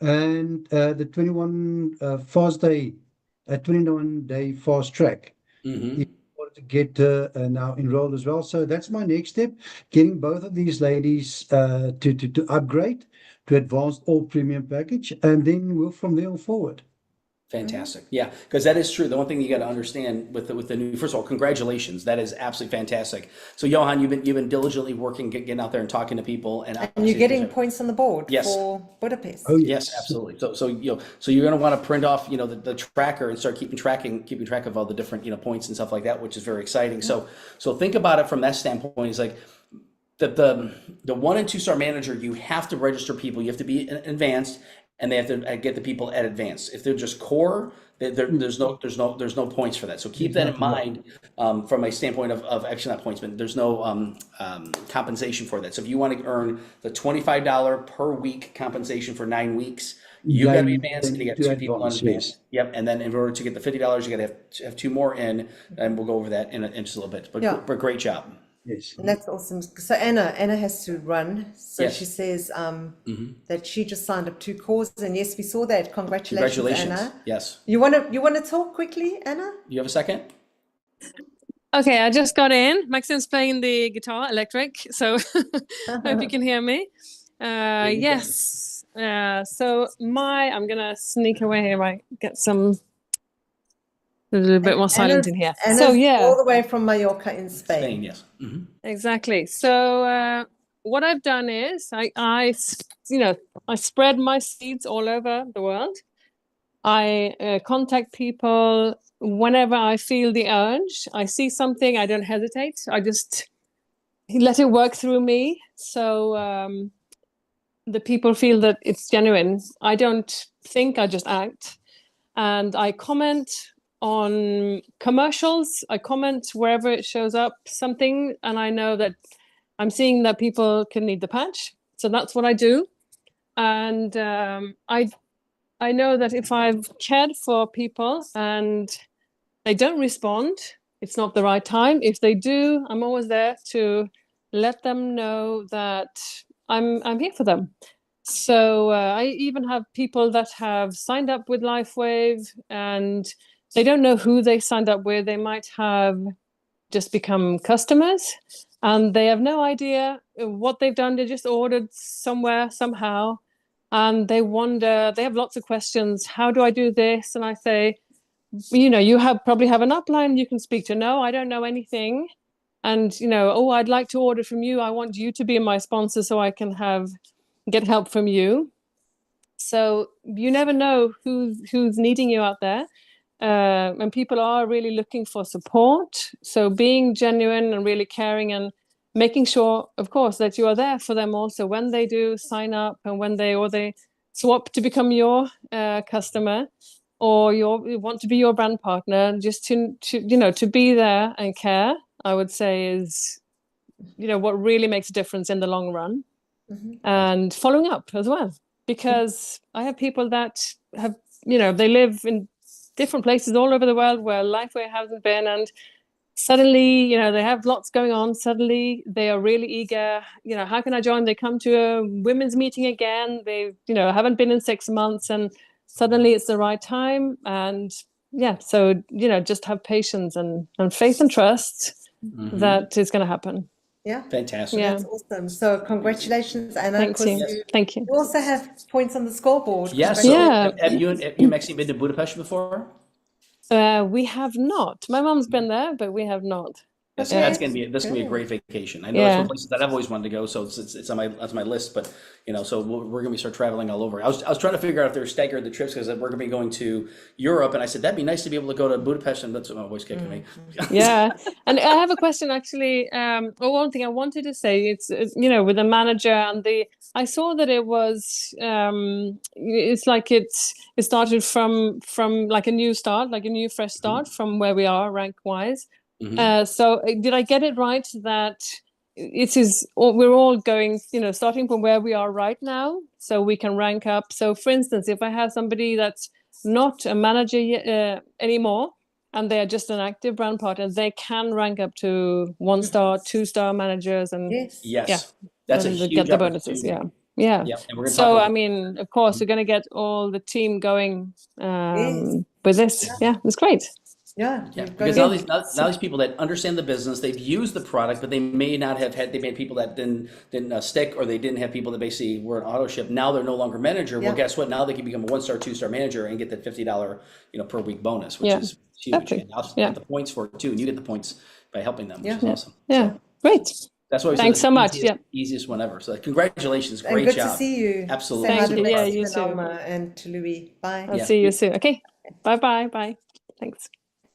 and the 21-day fast track. In order to get now enrolled as well. So that's my next step, getting both of these ladies to upgrade to advanced all premium package, and then we'll from there on forward. Fantastic. Yeah, because that is true. The one thing you got to understand with the new, first of all, congratulations. That is absolutely fantastic. So Johan, you've been diligently working, getting out there and talking to people, and you're getting points on the board for Budapest. Oh yes, absolutely. So you're going to want to print off the tracker and start keeping track of all the different points and stuff like that, which is very exciting. So think about it from that standpoint. It's like the 1 and 2 star manager, you have to register people. You have to be advanced, and they have to get the people at advanced. If they're just core, there's no points for that. So keep that in mind from a standpoint of actually not points, but there's no compensation for that. So if you want to earn the $25 per week compensation for 9 weeks, you got to be advanced, and you got 2 people on advanced. Yep, and then in order to get the $50, you got to have 2 more in, and we'll go over that in just a little bit. But great job. Yes. And that's awesome. So Anna has to run. So yes. she says that she just signed up 2 cores, and yes, we saw that. Congratulations, Anna. Yes. You want to talk quickly, Anna? You have a second? Okay, I just got in. Maxine's playing the guitar, electric, so hope you can hear me. Yes. So I'm gonna sneak away here. I get a little bit more silent in here. So Anna's yeah, all the way from Mallorca in Spain. Spain, yes. exactly. So what I've done is I spread my seeds all over the world. I contact people whenever I feel the urge. I see something, I don't hesitate. I just let it work through me. So the people feel that it's genuine. I don't think, I just act. And I comment on commercials. I comment wherever it shows up something, and I know that I'm seeing that people can need the patch. So that's what I do. And I know that if I've cared for people and they don't respond, it's not the right time. If they do, I'm always there to let them know that I'm here for them. So I even have people that have signed up with LifeWave and they don't know who they signed up with. They might have just become customers and they have no idea what they've done. They just ordered somewhere, somehow, and they wonder, they have lots of questions. How do I do this? And I say, you probably have an upline you can speak to. No, I don't know anything. And, oh, I'd like to order from you. I want you to be my sponsor so I can get help from you. So you never know who's needing you out there. And people are really looking for support. So being genuine and really caring and making sure, of course, that you are there for them also when they do sign up and when they swap to become your customer or you want to be your brand partner, just to be there and care, I would say is, what really makes a difference in the long run. And following up as well, because I have people that have, they live in different places all over the world where LifeWay hasn't been, and suddenly, they have lots going on. Suddenly they are really eager, how can I join? They come to a women's meeting again. They, haven't been in 6 months and suddenly it's the right time. And yeah, so, just have patience and faith and trust that it's going to happen. Yeah. Fantastic. That's awesome. So congratulations, Anna. Thank you. Thank you. You also have points on the scoreboard. Yes. So have you Maxine been to Budapest before? We have not. My mom's been there, but we have not. Yes, that's gonna be a great vacation. I know that's one place that I've always wanted to go, so it's on my list. But so we're gonna start traveling all over. I was trying to figure out if they're staggered the trips because we're gonna be going to Europe, and I said that'd be nice to be able to go to Budapest, and that's what my voice kicking me. Yeah, and I have a question actually. One thing I wanted to say, it's with the manager and I saw that it was it's like it started from like a new start, like a new fresh start from where we are rank wise. So did I get it right that we're all going, starting from where we are right now, so we can rank up? So for instance, if I have somebody that's not a manager anymore and they are just an active brand partner, they can rank up to 1-star, 2-star managers, and that's a huge get the bonuses. Yeah. And So I mean, of course, we're going to get all the team going with this. Yeah, it's great. Yeah, because now these people that understand the business, they've used the product, but they may not have had. They made people that didn't stick, or they didn't have people that basically were an auto ship. Now they're no longer manager. Well, guess what? Now they can become a 1-star, 2-star manager and get that $50 per week bonus, which is huge. And I'll get the points for it too, and you get the points by helping them, which is awesome. Yeah, great. That's why thanks so much. Easiest one ever. So congratulations, and great good job. to see you. Absolutely. Thank you. Yeah, you too. And to Louis. Bye. I'll see you soon. Okay. Bye. Thanks.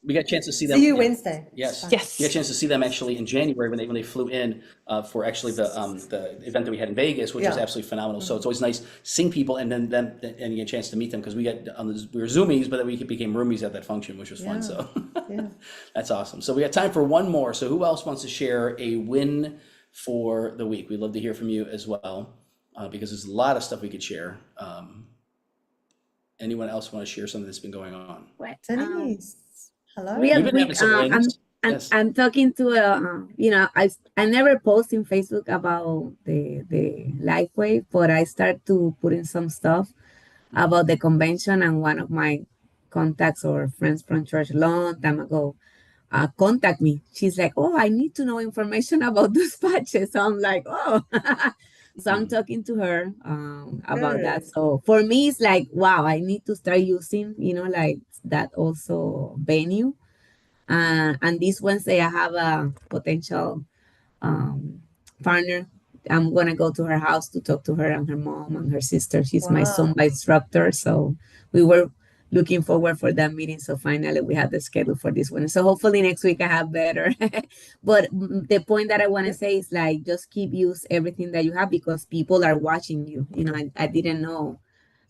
We got a chance to see them. See you Wednesday. Yes. Yes. We got a chance to see them actually in January when they flew in for actually the event that we had in Vegas, which was absolutely phenomenal. So it's always nice seeing people and then you get a chance to meet them, because we were Zoomies, but then we became roomies at that function, which was fun. So that's awesome. So we got time for one more. So who else wants to share a win for the week? We'd love to hear from you as well, because there's a lot of stuff we could share. Anyone else want to share something that's been going on? Denise. Hello. Real quick, I'm talking to I never post in Facebook about the LifeWave, but I start to put in some stuff about the convention, and one of my contacts or friends from church long time ago contact me. She's like, oh, I need to know information about those patches. So I'm like, oh. So I'm talking to her about that. So for me, it's like, wow, I need to start using, like that also venue. And this Wednesday, I have a potential partner. I'm gonna go to her house to talk to her and her mom and her sister. She's my Wow. Zumba instructor. So we were looking forward for that meeting. So finally we have the schedule for this one. So hopefully next week I have better. But the point that I want to say is like, just keep use everything that you have because people are watching you. I didn't know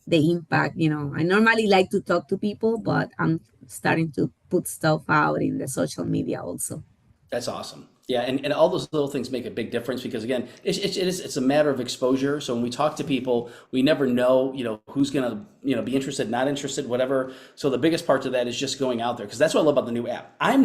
the impact. I normally like to talk to people, but I'm starting to put stuff out in the social media also. That's awesome. Yeah, and all those little things make a big difference because again, it's a matter of exposure. So when we talk to people, we never know, who's gonna, be interested, not interested, whatever. So the biggest part of that is just going out there because that's what I love about the new app. I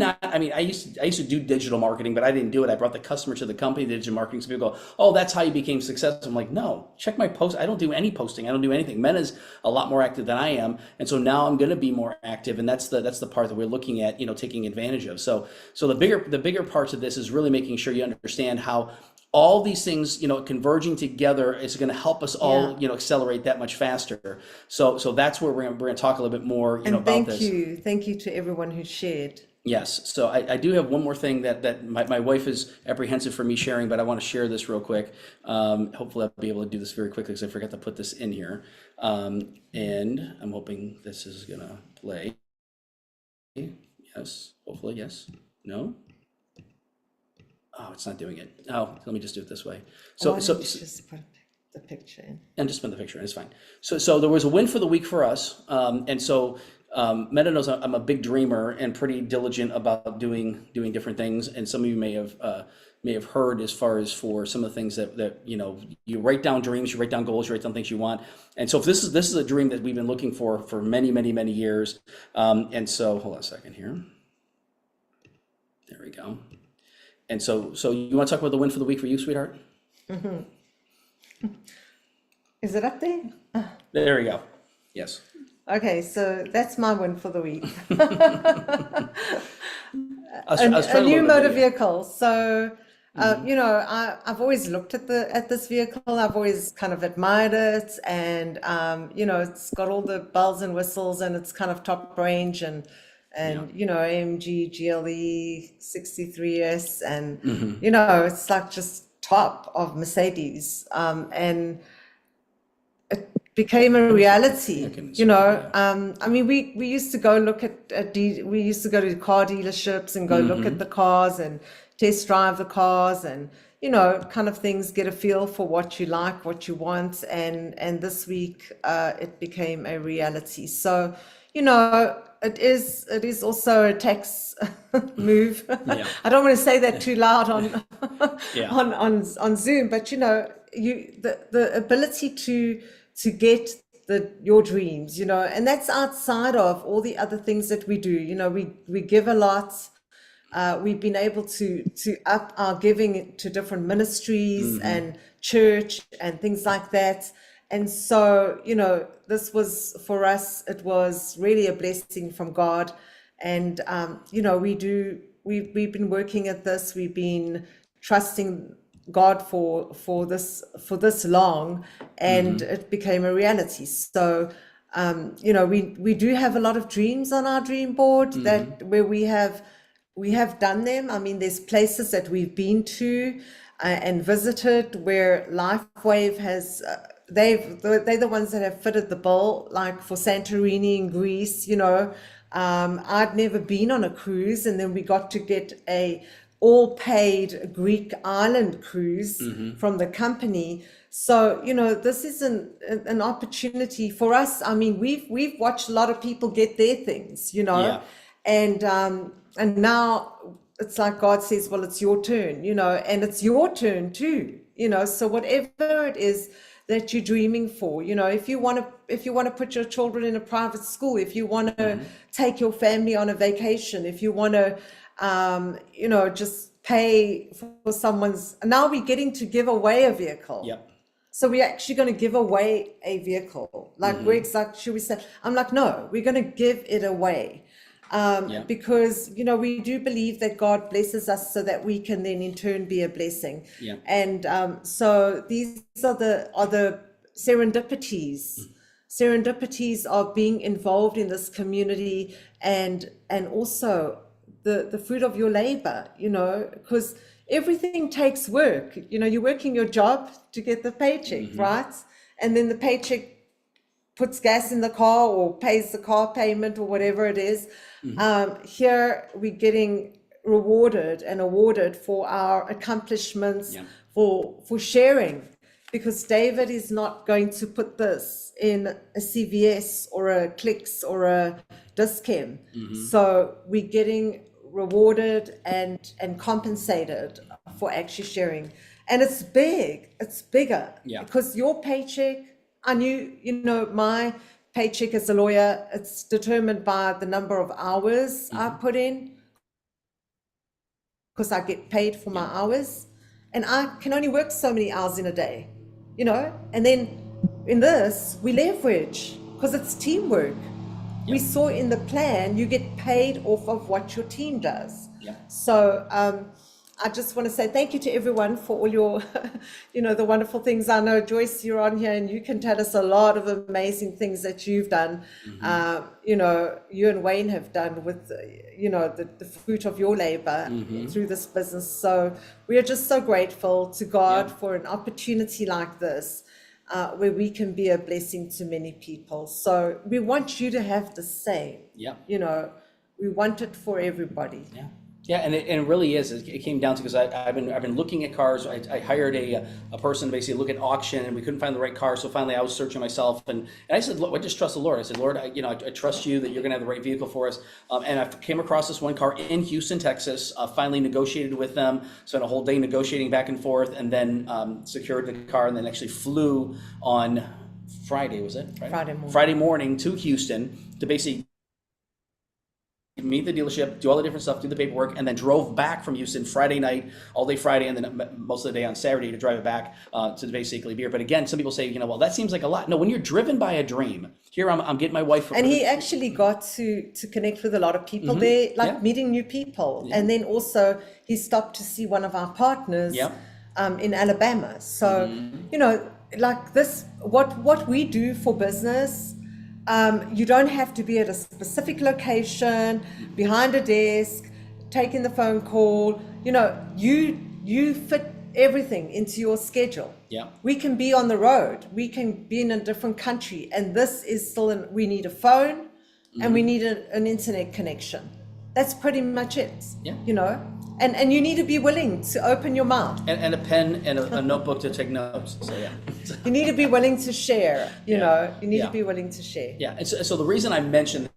used to do digital marketing, but I didn't do it. I brought the customer to the company, the digital marketing. So people go, oh, that's how you became successful. I'm like, no, check my post. I don't do any posting. I don't do anything. Mena's a lot more active than I am, and so now I'm going to be more active, and that's the part that we're looking at, taking advantage of. So the bigger parts of this is really making sure you understand how all these things, converging together is going to help us all, accelerate that much faster. So that's where we're going to talk a little bit more, about this. Thank you to everyone who shared. Yes. So I do have one more thing that my wife is apprehensive for me sharing, but I want to share this real quick. Hopefully I'll be able to do this very quickly because I forgot to put this in here. And I'm hoping this is going to play. Yes. Hopefully. Yes. No. Oh, it's not doing it. Oh, let me just do it this way. So just put the picture in. And just put the picture in, it's fine. So there was a win for the week for us. And so Meta knows I'm a big dreamer and pretty diligent about doing different things. And some of you may have heard as far as for some of the things that you write down dreams, you write down goals, you write down things you want. And so if this is a dream that we've been looking for many, many, many years. And so hold on a second here. There we go. And so you want to talk about the win for the week for you, sweetheart? Mm-hmm. Is it up there? There we go. Yes. Okay, so that's my win for the week. A new motor vehicle. So, I've always looked at this vehicle. I've always kind of admired it, and it's got all the bells and whistles, and it's kind of top range, and AMG GLE 63S, and it's like just top of Mercedes, and it became a reality. We used to go look we used to go to car dealerships and go look at the cars and test drive the cars and kind of things, get a feel for what you like, what you want, and this week it became a reality. So it is also a tax move. I don't want to say that too loud on on Zoom, but the ability to get your dreams, and that's outside of all the other things that we do. We give a lot. We've been able to up our giving to different ministries and church and things like that. And so, this was, for us, it was really a blessing from God. And, we've been working at this. We've been trusting God for this long, and it became a reality. So, we do have a lot of dreams on our dream board where we have done them. I mean, there's places that we've been to and visited where LifeWave has, they're the ones that have fitted the bill, like for Santorini in Greece. I'd never been on a cruise, and then we got to get a all-paid Greek island cruise from the company. So, this is an opportunity for us. I mean, we've watched a lot of people get their things, and now it's like God says, well, it's your turn, and it's your turn too, so whatever it is that you're dreaming for, if you want to put your children in a private school, if you want to take your family on a vacation, if you want to, just pay for someone's, now we're getting to give away a vehicle. Yep. So we're actually going to give away a vehicle. Like, Greg's like, should we say? I'm like, no, we're going to give it away. because, you know, we do believe that God blesses us so that we can then in turn be a blessing. And so these are the serendipities of being involved in this community, and also the fruit of your labor, you know, because everything takes work. You know, you're working your job to get the paycheck, right? And then the paycheck puts gas in the car or pays the car payment or whatever it is. Here we're getting rewarded and awarded for our accomplishments, for sharing, because David is not going to put this in a CVS or a Clicks or a Dischem. So we're getting rewarded and compensated for actually sharing. And it's bigger, because your paycheck, I knew, you know, my paycheck as a lawyer, it's determined by the number of hours I put in, because I get paid for my hours, and I can only work so many hours in a day, you know. And then in this, we leverage, because it's teamwork. We saw in the plan, you get paid off of what your team does. So I just want to say thank you to everyone for all your, you know, the wonderful things. I know, Joyce, you're on here and you can tell us a lot of amazing things that you've done. You know, you and Wayne have done with, you know, the fruit of your labor through this business. So we are just so grateful to God for an opportunity like this, where we can be a blessing to many people. So we want you to have the same. You know, we want it for everybody. Yeah, and it really is. It came down to, because I've been looking at cars. I hired a person to basically look at auction, and we couldn't find the right car. So finally, I was searching myself, and I said, "Look, I just trust the Lord." I said, "Lord, I trust you that you're going to have the right vehicle for us." And I came across this one car in Houston, Texas. Finally negotiated with them. Spent a whole day negotiating back and forth, and then secured the car, and then actually flew on Friday. Was it Friday morning to Houston to basically meet the dealership, do all the different stuff, do the paperwork, and then drove back from Houston Friday night, all day Friday, and then most of the day on Saturday to drive it back to basically be here. But again, some people say, you know, well, that seems like a lot. No, when you're driven by a dream, here I'm getting my wife. And he actually got to connect with a lot of people there, like meeting new people. And then also he stopped to see one of our partners in Alabama. So, you know, like this, what we do for business, you don't have to be at a specific location, behind a desk, taking the phone call. You know, you fit everything into your schedule. We can be on the road. We can be in a different country. And this is still, we need a phone and we need an internet connection. That's pretty much it, you know. And you need to be willing to open your mouth. And a pen and a notebook to take notes. So you need to be willing to share, you know, you need to be willing to share. And so the reason I mentioned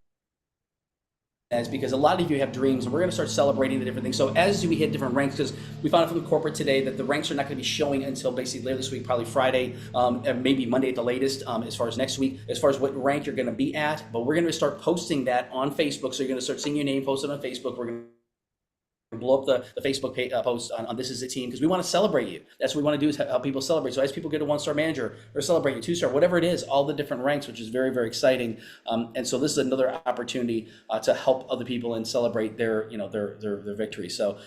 that is because a lot of you have dreams, and we're going to start celebrating the different things. So as we hit different ranks, because we found out from the corporate today that the ranks are not going to be showing until basically later this week, probably Friday, and maybe Monday at the latest, as far as next week, as far as what rank you're going to be at. But we're going to start posting that on Facebook. So you're going to start seeing your name posted on Facebook. We're going to blow up the Facebook post on This Is a Team, because we want to celebrate you. That's what we want to do, is help people celebrate. So as people get a 1-star manager or celebrate you 2-star, whatever it is, all the different ranks, which is very, very exciting. And so this is another opportunity to help other people and celebrate their, you know, their victory. So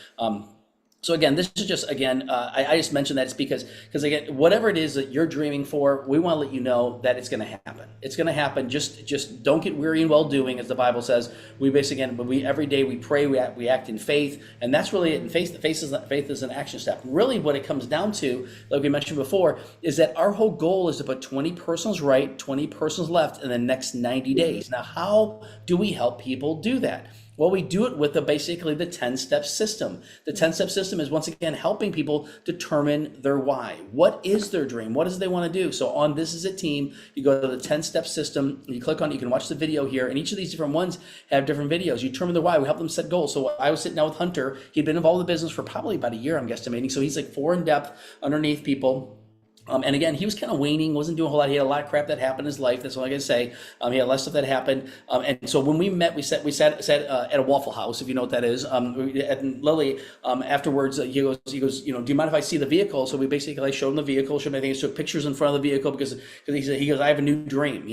so again, this is just, again, I just mentioned that it's because again, whatever it is that you're dreaming for, we want to let you know that it's going to happen. It's going to happen. Just don't get weary in well doing, as the Bible says. We basically, again, we every day we pray, we act in faith, and that's really it. And faith is an action step. Really, what it comes down to, like we mentioned before, is that our whole goal is to put 20 persons right, 20 persons left in the next 90 days. Now, how do we help people do that? Well, we do it with basically the 10-step system. The 10-step system is, once again, helping people determine their why. What is their dream? What is it they want to do? So on This Is a Team, you go to the 10-step system, you click on it, you can watch the video here, and each of these different ones have different videos. You determine their why. We help them set goals. So I was sitting down with Hunter. He'd been involved in the business for probably about a year, I'm guesstimating. So he's like 4 in depth underneath people. And again, he was kind of waning, wasn't doing a whole lot. He had a lot of crap that happened in his life. That's all I can say. He had a lot of stuff that happened. And so when we met, we sat at a Waffle House, if you know what that is. And Lily, afterwards, he goes, do you mind if I see the vehicle? So we basically showed him the vehicle, showed him everything, took pictures in front of the vehicle because he goes, I have a new dream,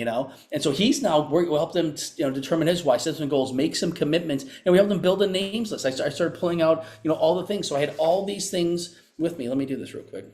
And so he's now, we helped him, determine his why, set some goals, make some commitments, and we helped him build a names list. I started pulling out, all the things. So I had all these things with me. Let me do this real quick.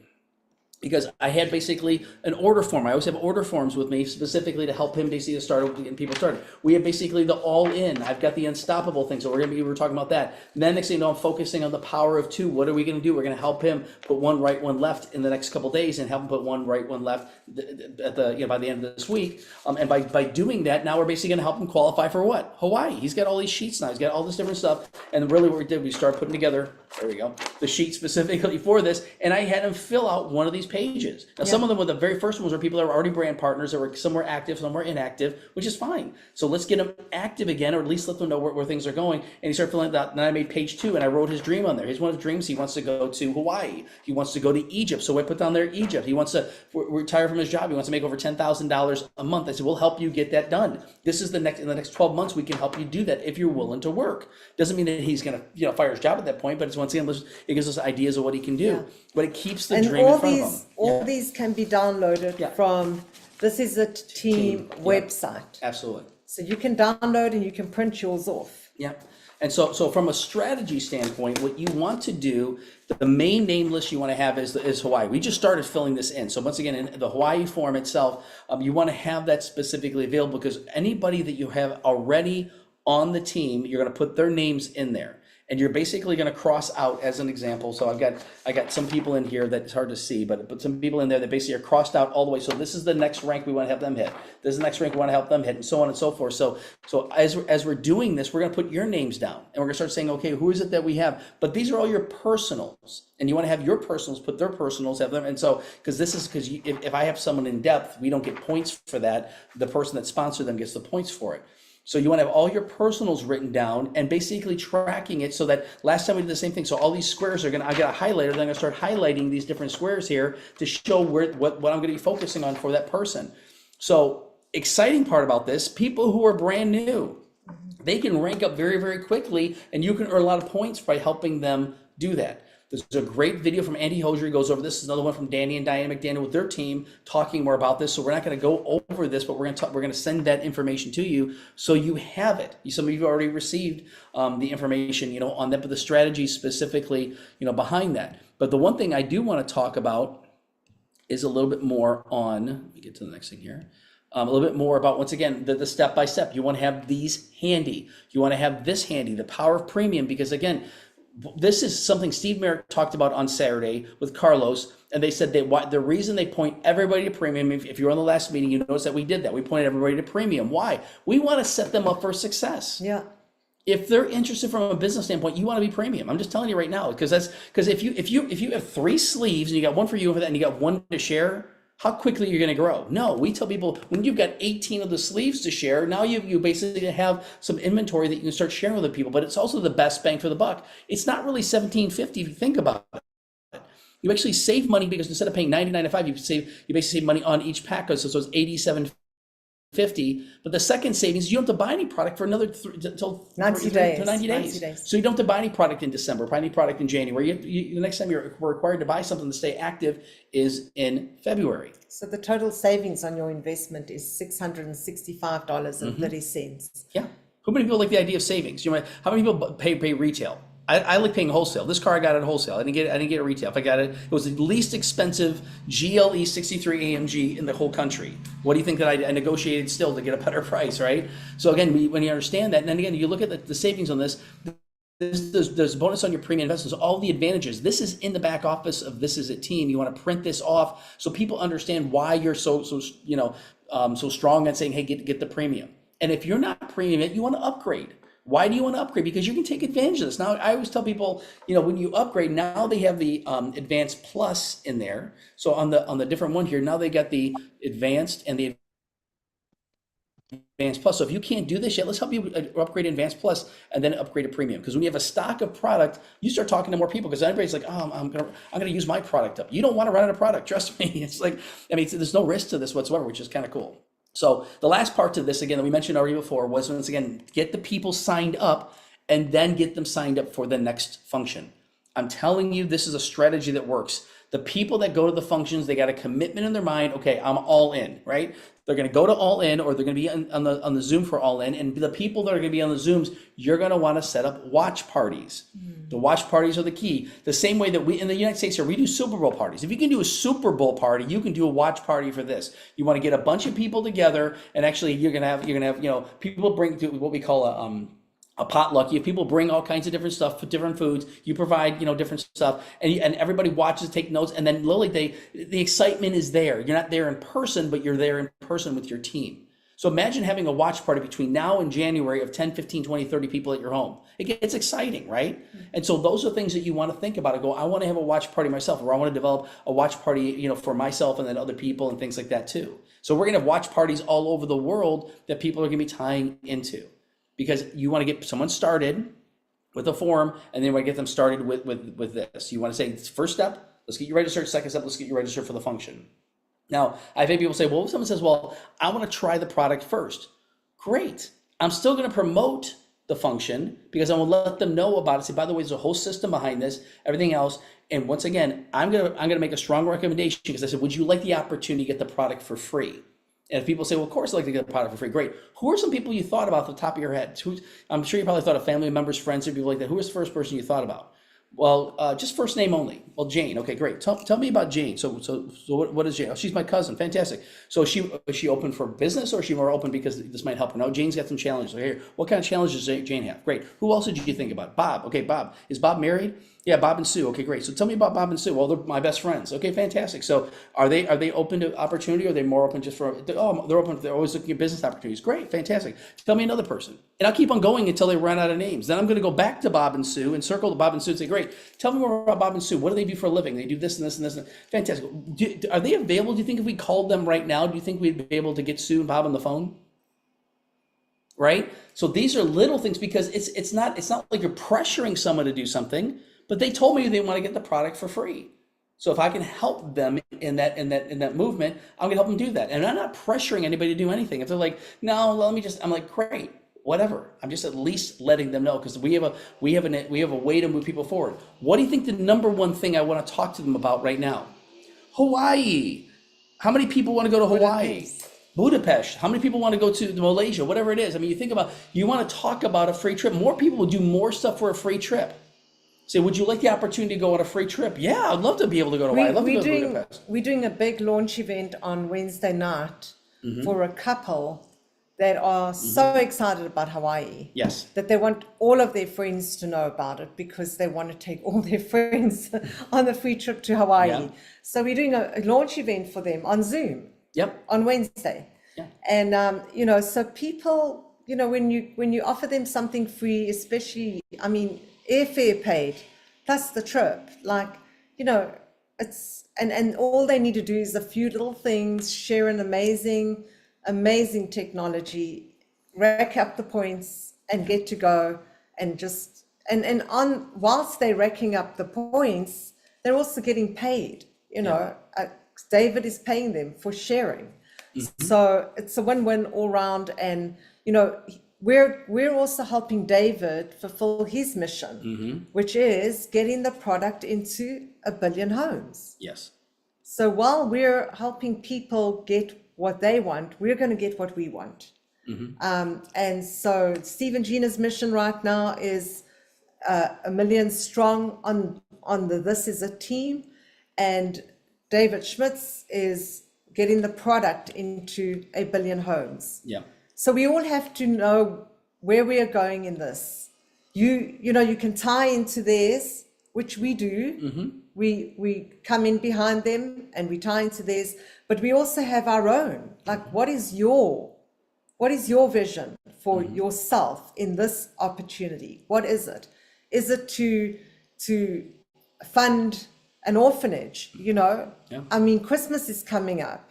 Because I had basically an order form. I always have order forms with me specifically to help him basically start getting people started. We have basically the all-in. I've got the unstoppable thing. So we're talking about that. And then next thing you know, I'm focusing on the power of two. What are we going to do? We're going to help him put one right, one left in the next couple of days, and help him put one right, one left at by the end of this week. And by doing that, now we're basically going to help him qualify for what? Hawaii. He's got all these sheets now. He's got all this different stuff. And really what we did, we started putting together, there we go, the sheet specifically for this. And I had him fill out one of these pages. Now, some of them were the very first ones were people that were already brand partners, that were some were active, some were inactive, which is fine. So let's get them active again, or at least let them know where things are going. And he started filling that. And then I made page 2, and I wrote his dream on there. Here's one of his dreams. He wants to go to Hawaii. He wants to go to Egypt. So I put down there Egypt. He wants to retire from his job. He wants to make over $10,000 a month. I said, we'll help you get that done. This is in the next 12 months, we can help you do that if you're willing to work. Doesn't mean that he's going to fire his job at that point, but it's once again, it gives us ideas of what he can do. Yeah. But it keeps the dream in front of him. All these can be downloaded from This Is It Team website. Absolutely. So you can download and you can print yours off. Yeah. And so from a strategy standpoint, what you want to do, the main name list you want to have is Hawaii. We just started filling this in. So once again, in the Hawaii form itself, you want to have that specifically available, because anybody that you have already on the team, you're going to put their names in there. And you're basically going to cross out, as an example. So I got some people in here that it's hard to see, but some people in there that basically are crossed out all the way. So this is the next rank we want to have them hit. This is the next rank we want to help them hit, and so on and so forth. So as we're doing this, we're going to put your names down, and we're going to start saying, okay, who is it that we have? But these are all your personals, and you want to have your personals, put their personals, have them. And so because if I have someone in depth, we don't get points for that. The person that sponsored them gets the points for it. So you want to have all your personals written down and basically tracking it, so that last time we did the same thing. So all these squares I got a highlighter, then I'm going to start highlighting these different squares here to show what I'm going to be focusing on for that person. So exciting part about this, people who are brand new, they can rank up very, very quickly, and you can earn a lot of points by helping them do that. There's a great video from Andy Hosier. He goes over this. This is another one from Danny and Diana McDaniel with their team talking more about this. So we're not going to go over this, but we're going to send that information to you so you have it. Some of you have already received the information, on that, but the strategy specifically, behind that. But the one thing I do want to talk about is a little bit more on. Let me get to the next thing here. A little bit more about, once again, the step-by-step. You want to have these handy. You want to have this handy, the power of premium, because again, this is something Steve Merrick talked about on Saturday with Carlos, and they said the reason they point everybody to premium, if you're on the last meeting, you notice that we did that. We pointed everybody to premium. Why? We want to set them up for success. Yeah. If they're interested from a business standpoint, you want to be premium. I'm just telling you right now, because if you have 3 sleeves and you got one for you and you got one to share, how quickly you're going to grow. No, we tell people when you've got 18 of the sleeves to share, now you basically have some inventory that you can start sharing with other people, but it's also the best bang for the buck. It's not really $17.50 if you think about it. You actually save money, because instead of paying $99.05, you basically save money on each pack. So it's $87.50. But the second savings, you don't have to buy any product for another until 90 days. So you don't have to buy any product in December, buy any product in January. The next time you're required to buy something to stay active is in February. So the total savings on your investment is $665.30. Yeah. How many people like the idea of savings? How many people pay retail? I like paying wholesale. This car I got at wholesale. I didn't get it at retail. If I got it, it was the least expensive GLE 63 AMG in the whole country. What do you think that I negotiated still to get a better price, right? So again, when you understand that, and then again, you look at the savings on this. There's a bonus on your premium investments, all the advantages. This is in the back office of This Is It Team. You want to print this off so people understand why you're so strong on saying, hey, get the premium. And if you're not premium yet, you want to upgrade. Why do you want to upgrade? Because you can take advantage of this. Now, I always tell people, when you upgrade, now they have the Advanced Plus in there. So on the different one here, now they got the Advanced and the Advanced Plus. So if you can't do this yet, let's help you upgrade Advanced Plus and then upgrade to Premium. Because when you have a stock of product, you start talking to more people, because everybody's like, oh, I'm gonna use my product up. You don't want to run out of product, trust me. It's like, I mean, there's no risk to this whatsoever, which is kind of cool. So the last part to this, again, that we mentioned already before, was, once again, get the people signed up and then get them signed up for the next function. I'm telling you, this is a strategy that works. The people that go to the functions, they got a commitment in their mind. Okay, I'm all in, right? They're going to go to all in, or they're going to be on the Zoom for all in. And the people that are going to be on the Zooms, you're going to want to set up watch parties. The watch parties are the key. The same way that we in the United States here, we do Super Bowl parties. If you can do a Super Bowl party, you can do a watch party for this. You want to get a bunch of people together, and actually you're going to have people bring to what we call a potluck. You have people bring all kinds of different stuff, different foods. You provide, different stuff, and everybody watches, take notes, and then literally the excitement is there. You're not there in person, but you're there in person with your team. So imagine having a watch party between now and January of 10, 15, 20, 30 people at your home. It gets exciting, right? And so those are things that you want to think about. I want to have a watch party myself, or I want to develop a watch party, for myself and then other people and things like that too. So we're going to have watch parties all over the world that people are going to be tying into. Because you want to get someone started with a form, and then you want to get them started with this. You want to say, first step, let's get you registered. Second step, let's get you registered for the function. Now, I've had people say, well, if someone says, well, I want to try the product first. Great. I'm still going to promote the function, because I will let them know about it. Say, by the way, there's a whole system behind this, everything else. And once again, I'm gonna make a strong recommendation, because I said, would you like the opportunity to get the product for free? And if people say, well, of course I'd like to get a product for free, great. Who are some people you thought about at the top of your head? I'm sure you probably thought of family members, friends, or people like that. Who was the first person you thought about? Well, just first name only. Well, Jane. Okay, great. Tell me about Jane. So what is Jane? Oh, she's my cousin. Fantastic. So is she open for business, or is she more open because this might help her? No, Jane's got some challenges. Okay, what kind of challenges does Jane have? Great. Who else did you think about? Bob. Okay, Bob. Is Bob married? Yeah, Bob and Sue. Okay, great. So tell me about Bob and Sue. Well, they're my best friends. Okay, fantastic. So are they open to opportunity, or are they more open just for, they're open, they're always looking at business opportunities. Great, fantastic. Tell me another person. And I'll keep on going until they run out of names. Then I'm going to go back to Bob and Sue and circle to Bob and Sue and say, great, tell me more about Bob and Sue. What do they do for a living? They do this and this and this. Fantastic. Are they available? Do you think if we called them right now, do you think we'd be able to get Sue and Bob on the phone? Right? So these are little things, because it's not like you're pressuring someone to do something. But they told me they want to get the product for free. So if I can help them in that movement, I'm going to help them do that. And I'm not pressuring anybody to do anything. If they're like, no, I'm like, great, whatever. I'm just at least letting them know, because we have a way to move people forward. What do you think the number one thing I want to talk to them about right now? Hawaii. How many people want to go to Hawaii? Budapest. How many people want to go to Malaysia? Whatever it is. I mean, you want to talk about a free trip. More people will do more stuff for a free trip. Say, would you like the opportunity to go on a free trip? Yeah, I'd love to be able to go to Hawaii. I'd love to go to Budapest. We're doing a big launch event on Wednesday night for a couple that are so excited about Hawaii. Yes. That they want all of their friends to know about it, because they want to take all their friends on a free trip to Hawaii. Yeah. So we're doing a launch event for them on Zoom. Yep. On Wednesday. Yeah. And, so people, when you offer them something free, especially, airfare paid, plus the trip, it's, and all they need to do is a few little things, share an amazing technology, rack up the points and get to go, and just, whilst they're racking up the points, they're also getting paid, David is paying them for sharing. So it's a win-win all round. And, we're also helping David fulfill his mission, which is getting the product into 1 billion homes. Yes. So while we're helping people get what they want, we're going to get what we want. And so Steve and Gina's mission right now is 1 million strong on the This Is a Team, and David Schmitz is getting the product into 1 billion homes. Yeah. So we all have to know where we are going in this. You can tie into theirs, which we do. We come in behind them and we tie into theirs, but we also have our own. Like, what is your vision for yourself in this opportunity? What is it? Is it to fund an orphanage? Yeah. Christmas is coming up.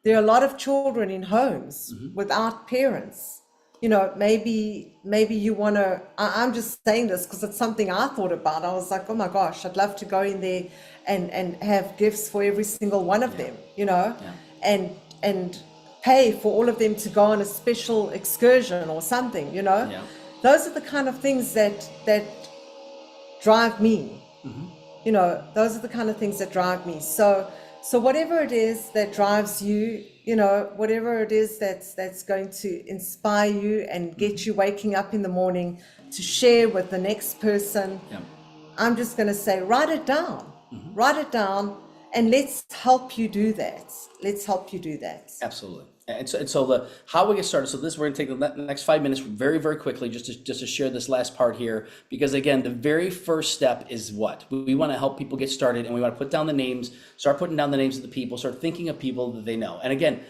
There are a lot of children in homes without parents. You know, maybe you want to, I'm just saying this because it's something I thought about. I was like, oh my gosh, I'd love to go in there and have gifts for every single one of them, you know, and pay for all of them to go on a special excursion or something, you know. Those are the kind of things that drive me. You know, those are the kind of things that drive me. So whatever it is that drives you, you know, whatever it is that's going to inspire you and get you waking up in the morning to share with the next person, I'm just going to say, write it down. Write it down, and let's help you do that. Let's help you do that. Absolutely. And so how we get started. So we're going to take the next 5 minutes very, very quickly just to share this last part here, because again, the very first step is what we want to help people get started, and we want to put down the names, start putting down the names of the people, start thinking of people that they know. And again,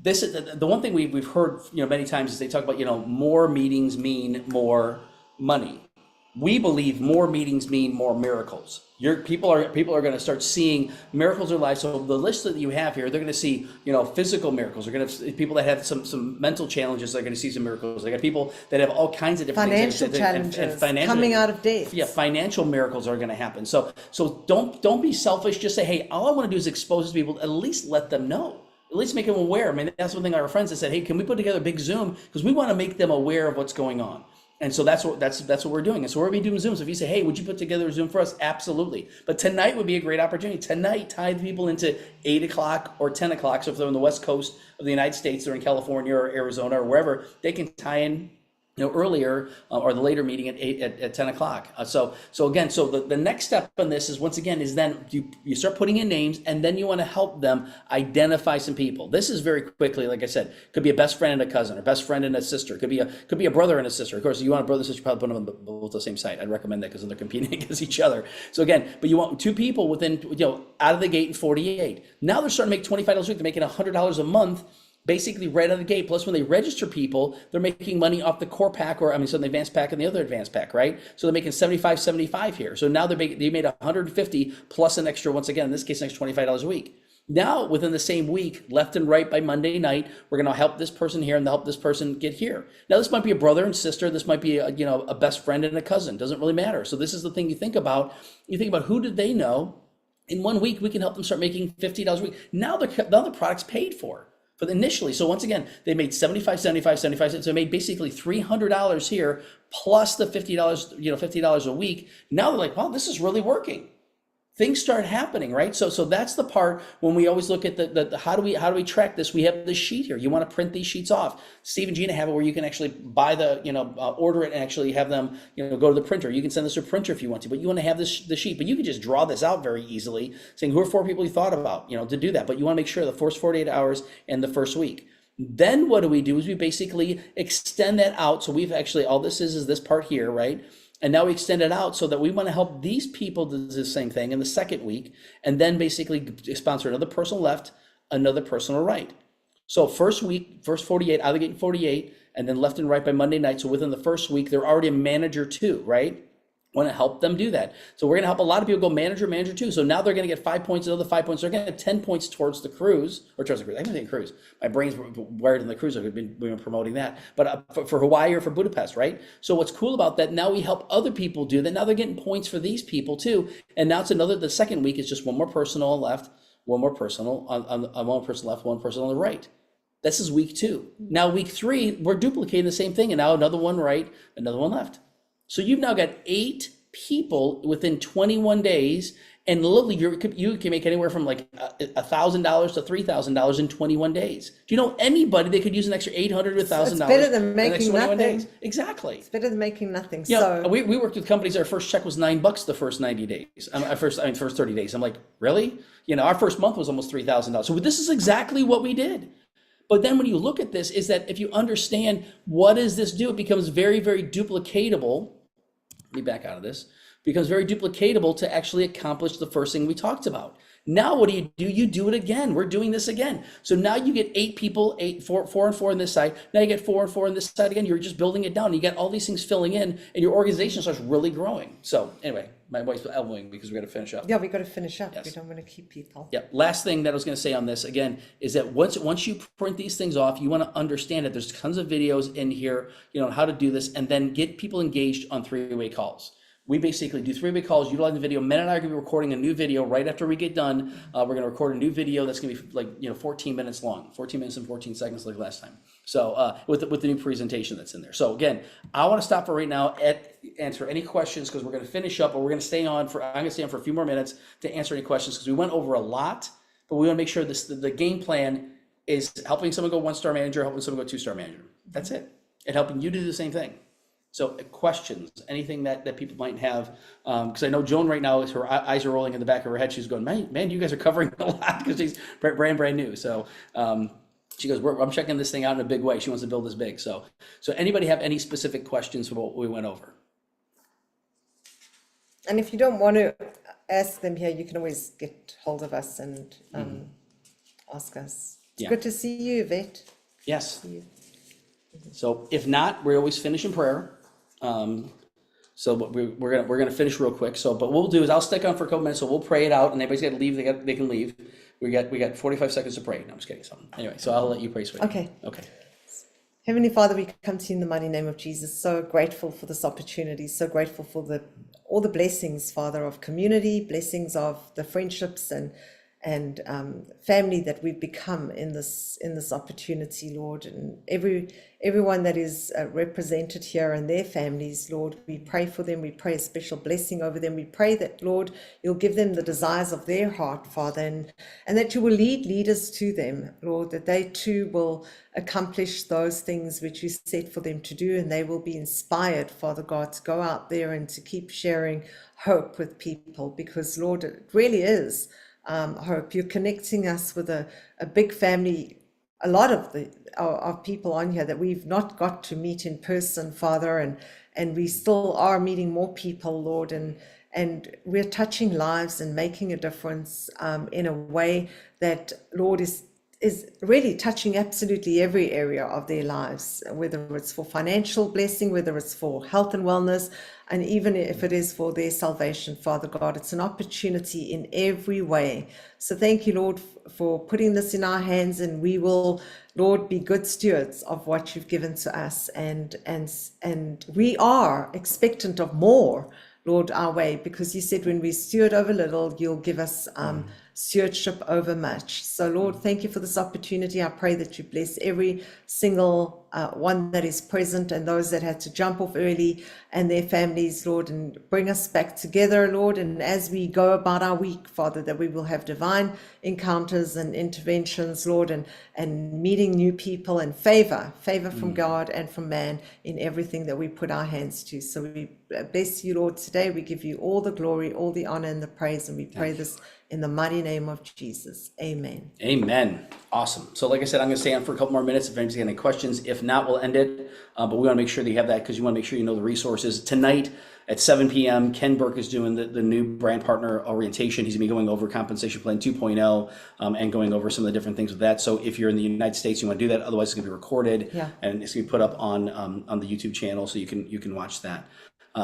this is the one thing we've heard, you know, many times is they talk about, you know, more meetings mean more money. We believe more meetings mean more miracles. People are going to start seeing miracles in their lives. So the list that you have here, they're going to see, you know, physical miracles. They're going to see people that have some mental challenges. They're going to see some miracles. They got people that have all kinds of different financial things, challenges, and financial, coming out of debt. Yeah, financial miracles are going to happen. So don't be selfish. Just say, hey, all I want to do is expose people. At least let them know. At least make them aware. I mean, that's one thing our friends have said. Hey, can we put together a big Zoom, because we want to make them aware of what's going on. And so that's what we're doing. And so we're going to be doing Zooms. If you say, hey, would you put together a Zoom for us? Absolutely. But tonight would be a great opportunity. Tonight, tie the people into 8 o'clock or 10 o'clock. So if they're on the West Coast of the United States, they're in California or Arizona or wherever, they can tie in, you know, earlier or the later meeting at 10 o'clock. So again, the next step on this is, once again, is then you start putting in names, and then you want to help them identify some people. This is very quickly, like I said, could be a best friend and a cousin, or best friend and a sister. Could be a brother and a sister. Of course, you want a brother and sister, probably put them on both the same site. I'd recommend that, because they're competing against each other. So again, but you want 2 people within, you know, out of the gate in 48. Now they're starting to make $25 a week. They're making $100 a month. Basically right out of the gate. Plus when they register people, they're making money off the core pack, so the advanced pack and the other advanced pack, right? So they're making $75 here. So now they made $150 plus an extra, once again, in this case, an extra $25 a week. Now, within the same week, left and right by Monday night, we're going to help this person here and help this person get here. Now, this might be a brother and sister. This might be a best friend and a cousin. Doesn't really matter. So this is the thing you think about. You think about, who did they know? In 1 week, we can help them start making $50 a week. Now the product's paid for initially. So once again, they made $75, so they made basically $300 here plus the $50, $50 a week. Now they're like, wow, this is really working. Things start happening, right? So that's the part when we always look at the how do we track this? We have this sheet here. You want to print these sheets off. Steve and Gina have it where you can actually buy order it and actually have them, go to the printer. You can send this to a printer if you want to, but you want to have the sheet. But you can just draw this out very easily, saying who are 4 people you thought about, to do that. But you want to make sure the first 48 hours and the first week. Then what do? Is we basically extend that out. So we've actually, all this is this part here, right? And now we extend it out so that we want to help these people do the same thing in the second week, and then basically sponsor another person left, another person right. So first week, first 48, out of the gate 48, and then left and right by Monday night. So within the first week, they're already a manager too, right? Want to help them do that. So we're going to help a lot of people go manager too. So now they're going to get 5 points, another 5 points. They're going to get 10 points towards the cruise, or towards the cruise. I haven't think cruise. My brain's wired in the cruise. We've been promoting that. But for Hawaii or for Budapest, right? So what's cool about that, now we help other people do that. Now they're getting points for these people too. And now it's the second week is just one more person on the left, one more person on one person left, one person on the right. This is week 2. Now week 3, we're duplicating the same thing. And now another one right, another one left. So you've now got 8 people within 21 days, and literally you can make anywhere from like $1,000 to $3,000 in 21 days. Do you know anybody that could use an extra $800 to $1,000? It's better than making nothing. Days? Exactly. It's better than making nothing. We worked with companies. Our first check was $9 the first 90 days. First 30 days. I'm like, really? Our first month was almost $3,000. So this is exactly what we did. But then when you look at this, is that if you understand what does this do, it becomes very, very duplicatable. Let me back out of this. Becomes very duplicatable to actually accomplish the first thing we talked about. Now what do? You do it again. We're doing this again. So now you get 8 people, 4 and 4 on this side. Now you get 4 and 4 on this side again. You're just building it down. You get all these things filling in, and your organization starts really growing. So anyway, My wife's elbowing because we got to finish up. Yeah, we got to finish up. Yes. We don't want to keep people. Yeah. Last thing that I was going to say on this again is that once you print these things off, you want to understand that there's tons of videos in here, how to do this, and then get people engaged on three-way calls. We basically do three-way calls, utilize the video. Men and I are going to be recording a new video right after we get done. We're going to record a new video that's going to be 14 minutes long, 14 minutes and 14 seconds like last time. So with the new presentation that's in there. So again, I want to stop for right now, answer any questions because we're going to finish up, but we're going to stay on for, I'm going to stay on for a few more minutes to answer any questions because we went over a lot, but we want to make sure the game plan is helping someone go 1-star manager, helping someone go 2-star manager. That's it. And helping you do the same thing. So questions, anything that people might have, because I know Joan right now, her eyes are rolling in the back of her head. She's going, man, you guys are covering a lot because she's brand new. So she goes, I'm checking this thing out in a big way. She wants to build this big. So anybody have any specific questions for what we went over? And if you don't want to ask them here, you can always get hold of us and ask us. It's good to see you, Yvette. Yes. So if not, we always finish in prayer. So but we're gonna finish real quick. So, but what we'll do is I'll stick on for a couple minutes. So we'll pray it out, and everybody's got to leave. They can leave. We got 45 seconds to pray. No, I'm just kidding. So anyway, so I'll let you pray, sweetie. Okay. Okay. Heavenly Father, we come to you in the mighty name of Jesus. So grateful for this opportunity. So grateful for all the blessings, Father, of community, blessings of the friendships and family that we've become in this opportunity, Lord, and everyone that is represented here and their families, Lord, we pray for them. We pray a special blessing over them. We pray that, Lord, you'll give them the desires of their heart, Father, and that you will lead leaders to them, Lord, that they too will accomplish those things which you set for them to do, and they will be inspired, Father God, to go out there and to keep sharing hope with people, because, Lord, it really is hope. You're connecting us with a big family, a lot of people on here that we've not got to meet in person, Father, and we still are meeting more people, Lord, and we're touching lives and making a difference in a way that, Lord, is really touching absolutely every area of their lives, whether it's for financial blessing, whether it's for health and wellness, and even if it is for their salvation, Father God. It's an opportunity in every way. So thank you, Lord, for putting this in our hands, and we will, Lord, be good stewards of what you've given to us, and we are expectant of more, Lord, our way, because you said when we steward over little, you'll give us stewardship over much. So, Lord, thank you for this opportunity. I pray that you bless every single one that is present and those that had to jump off early and their families, Lord, and bring us back together, Lord. And as we go about our week, Father, that we will have divine encounters and interventions, Lord, and meeting new people and favor from God and from man in everything that we put our hands to. So we bless you, Lord, today. We give you all the glory, all the honor and the praise, and we pray this in the mighty name of Jesus. Amen. Amen. Awesome. So like I said, I'm going to stay on for a couple more minutes if anybody's got any questions. If not, we'll end it. But we want to make sure that you have that because you want to make sure you know the resources. Tonight at 7 p.m., Ken Burke is doing the new brand partner orientation. He's going to be going over compensation plan 2.0 and going over some of the different things with that. So if you're in the United States, you want to do that. Otherwise, it's going to be recorded and it's going to be put up on the YouTube channel so you can watch that.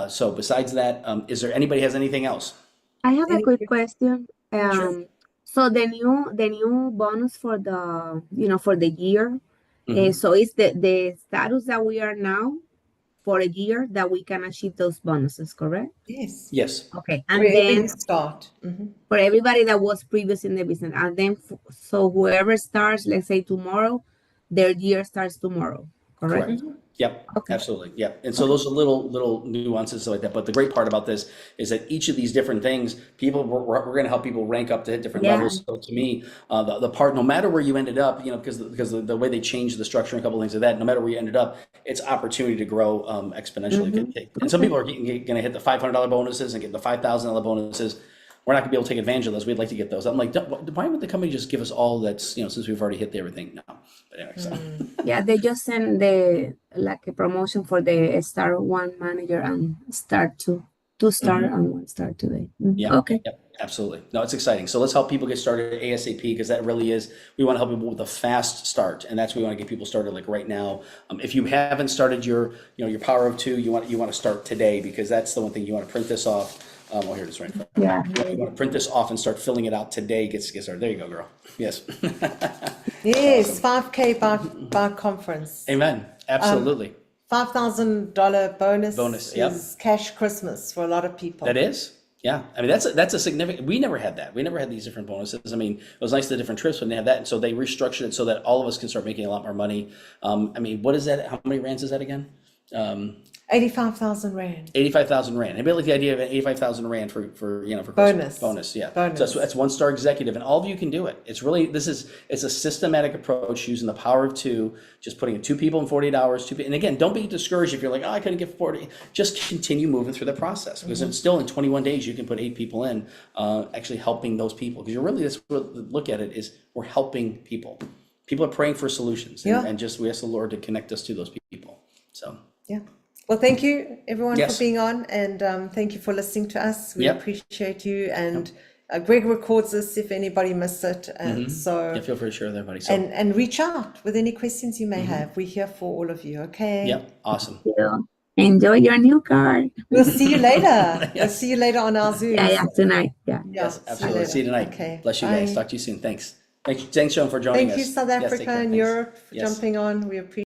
So besides that, is there anybody has anything else? I have a quick question. Sure. So the new bonus for the year. Mhm. So it's the status that we are now for a year that we can achieve those bonuses, correct? Yes. Yes. Okay. And Wherever then you start. for everybody that was previous in the business, and then so whoever starts, let's say tomorrow, their year starts tomorrow, correct? Correct. Yep. Absolutely. Yep. And so those are little nuances like that. But the great part about this is that each of these different things, we're going to help people rank up to different levels. So to me, the part, no matter where you ended up, because the way they changed the structure and a couple of things like that, no matter where you ended up, it's opportunity to grow exponentially. And some people are going to hit the $500 bonuses and get the $5,000 bonuses. We're not going to be able to take advantage of those. We'd like to get those. I'm like, why would the company just give us all that's, since we've already hit everything now? But anyway, so. Yeah, they just send a promotion for the star 1 manager and star 2 star and 1 star today. Yeah. Okay. Yep. Absolutely. No, it's exciting. So let's help people get started ASAP because that really is, we want to help people with a fast start. And that's, we want to get people started like right now. If you haven't started your power of 2, you want to start today because that's the one thing you want to print this off. Well, here it is right in front. Yeah. You want to print this off and start filling it out today. Get started. There you go, girl. Yes. Yes, 5K by conference. Amen. Absolutely. $5,000 bonus Yep. is cash Christmas for a lot of people. That is. Yeah. I mean, that's a significant, we never had that. We never had these different bonuses. I mean, it was nice the different trips when they had that. And so they restructured it so that all of us can start making a lot more money. I mean, what is that? How many rands is that again? 85,000 Rand. 85,000 Rand. Anybody like the idea of an 85,000 Rand for for bonus? Bonus, yeah. Bonus. So that's 1-star executive, and all of you can do it. It's really it's a systematic approach using the power of 2, just putting in 2 people in 48 hours. And again, don't be discouraged if you're like, oh, I couldn't get 40. Just continue moving through the process because it's still in 21 days you can put 8 people in, actually helping those people because you're really that's what look at it is we're helping people. People are praying for solutions, and just we ask the Lord to connect us to those people. So yeah. Well, thank you everyone Yes. for being on, and thank you for listening to us. We Yep. appreciate you. And Greg records this if anybody missed it, and so yeah, feel free to share with everybody. So and reach out with any questions you may have. We're here for all of you. Okay. yep, awesome. Enjoy your new car. We'll see you later. We'll see you later on our Zoom. Yeah, tonight. Yeah. Yes, absolutely. See you tonight. Okay. Bless you guys. Bye. Talk to you soon. Thanks, Sean, for joining us. Thank you, South Yes, take Africa care. and Thanks. Europe, for Yes. jumping on. We appreciate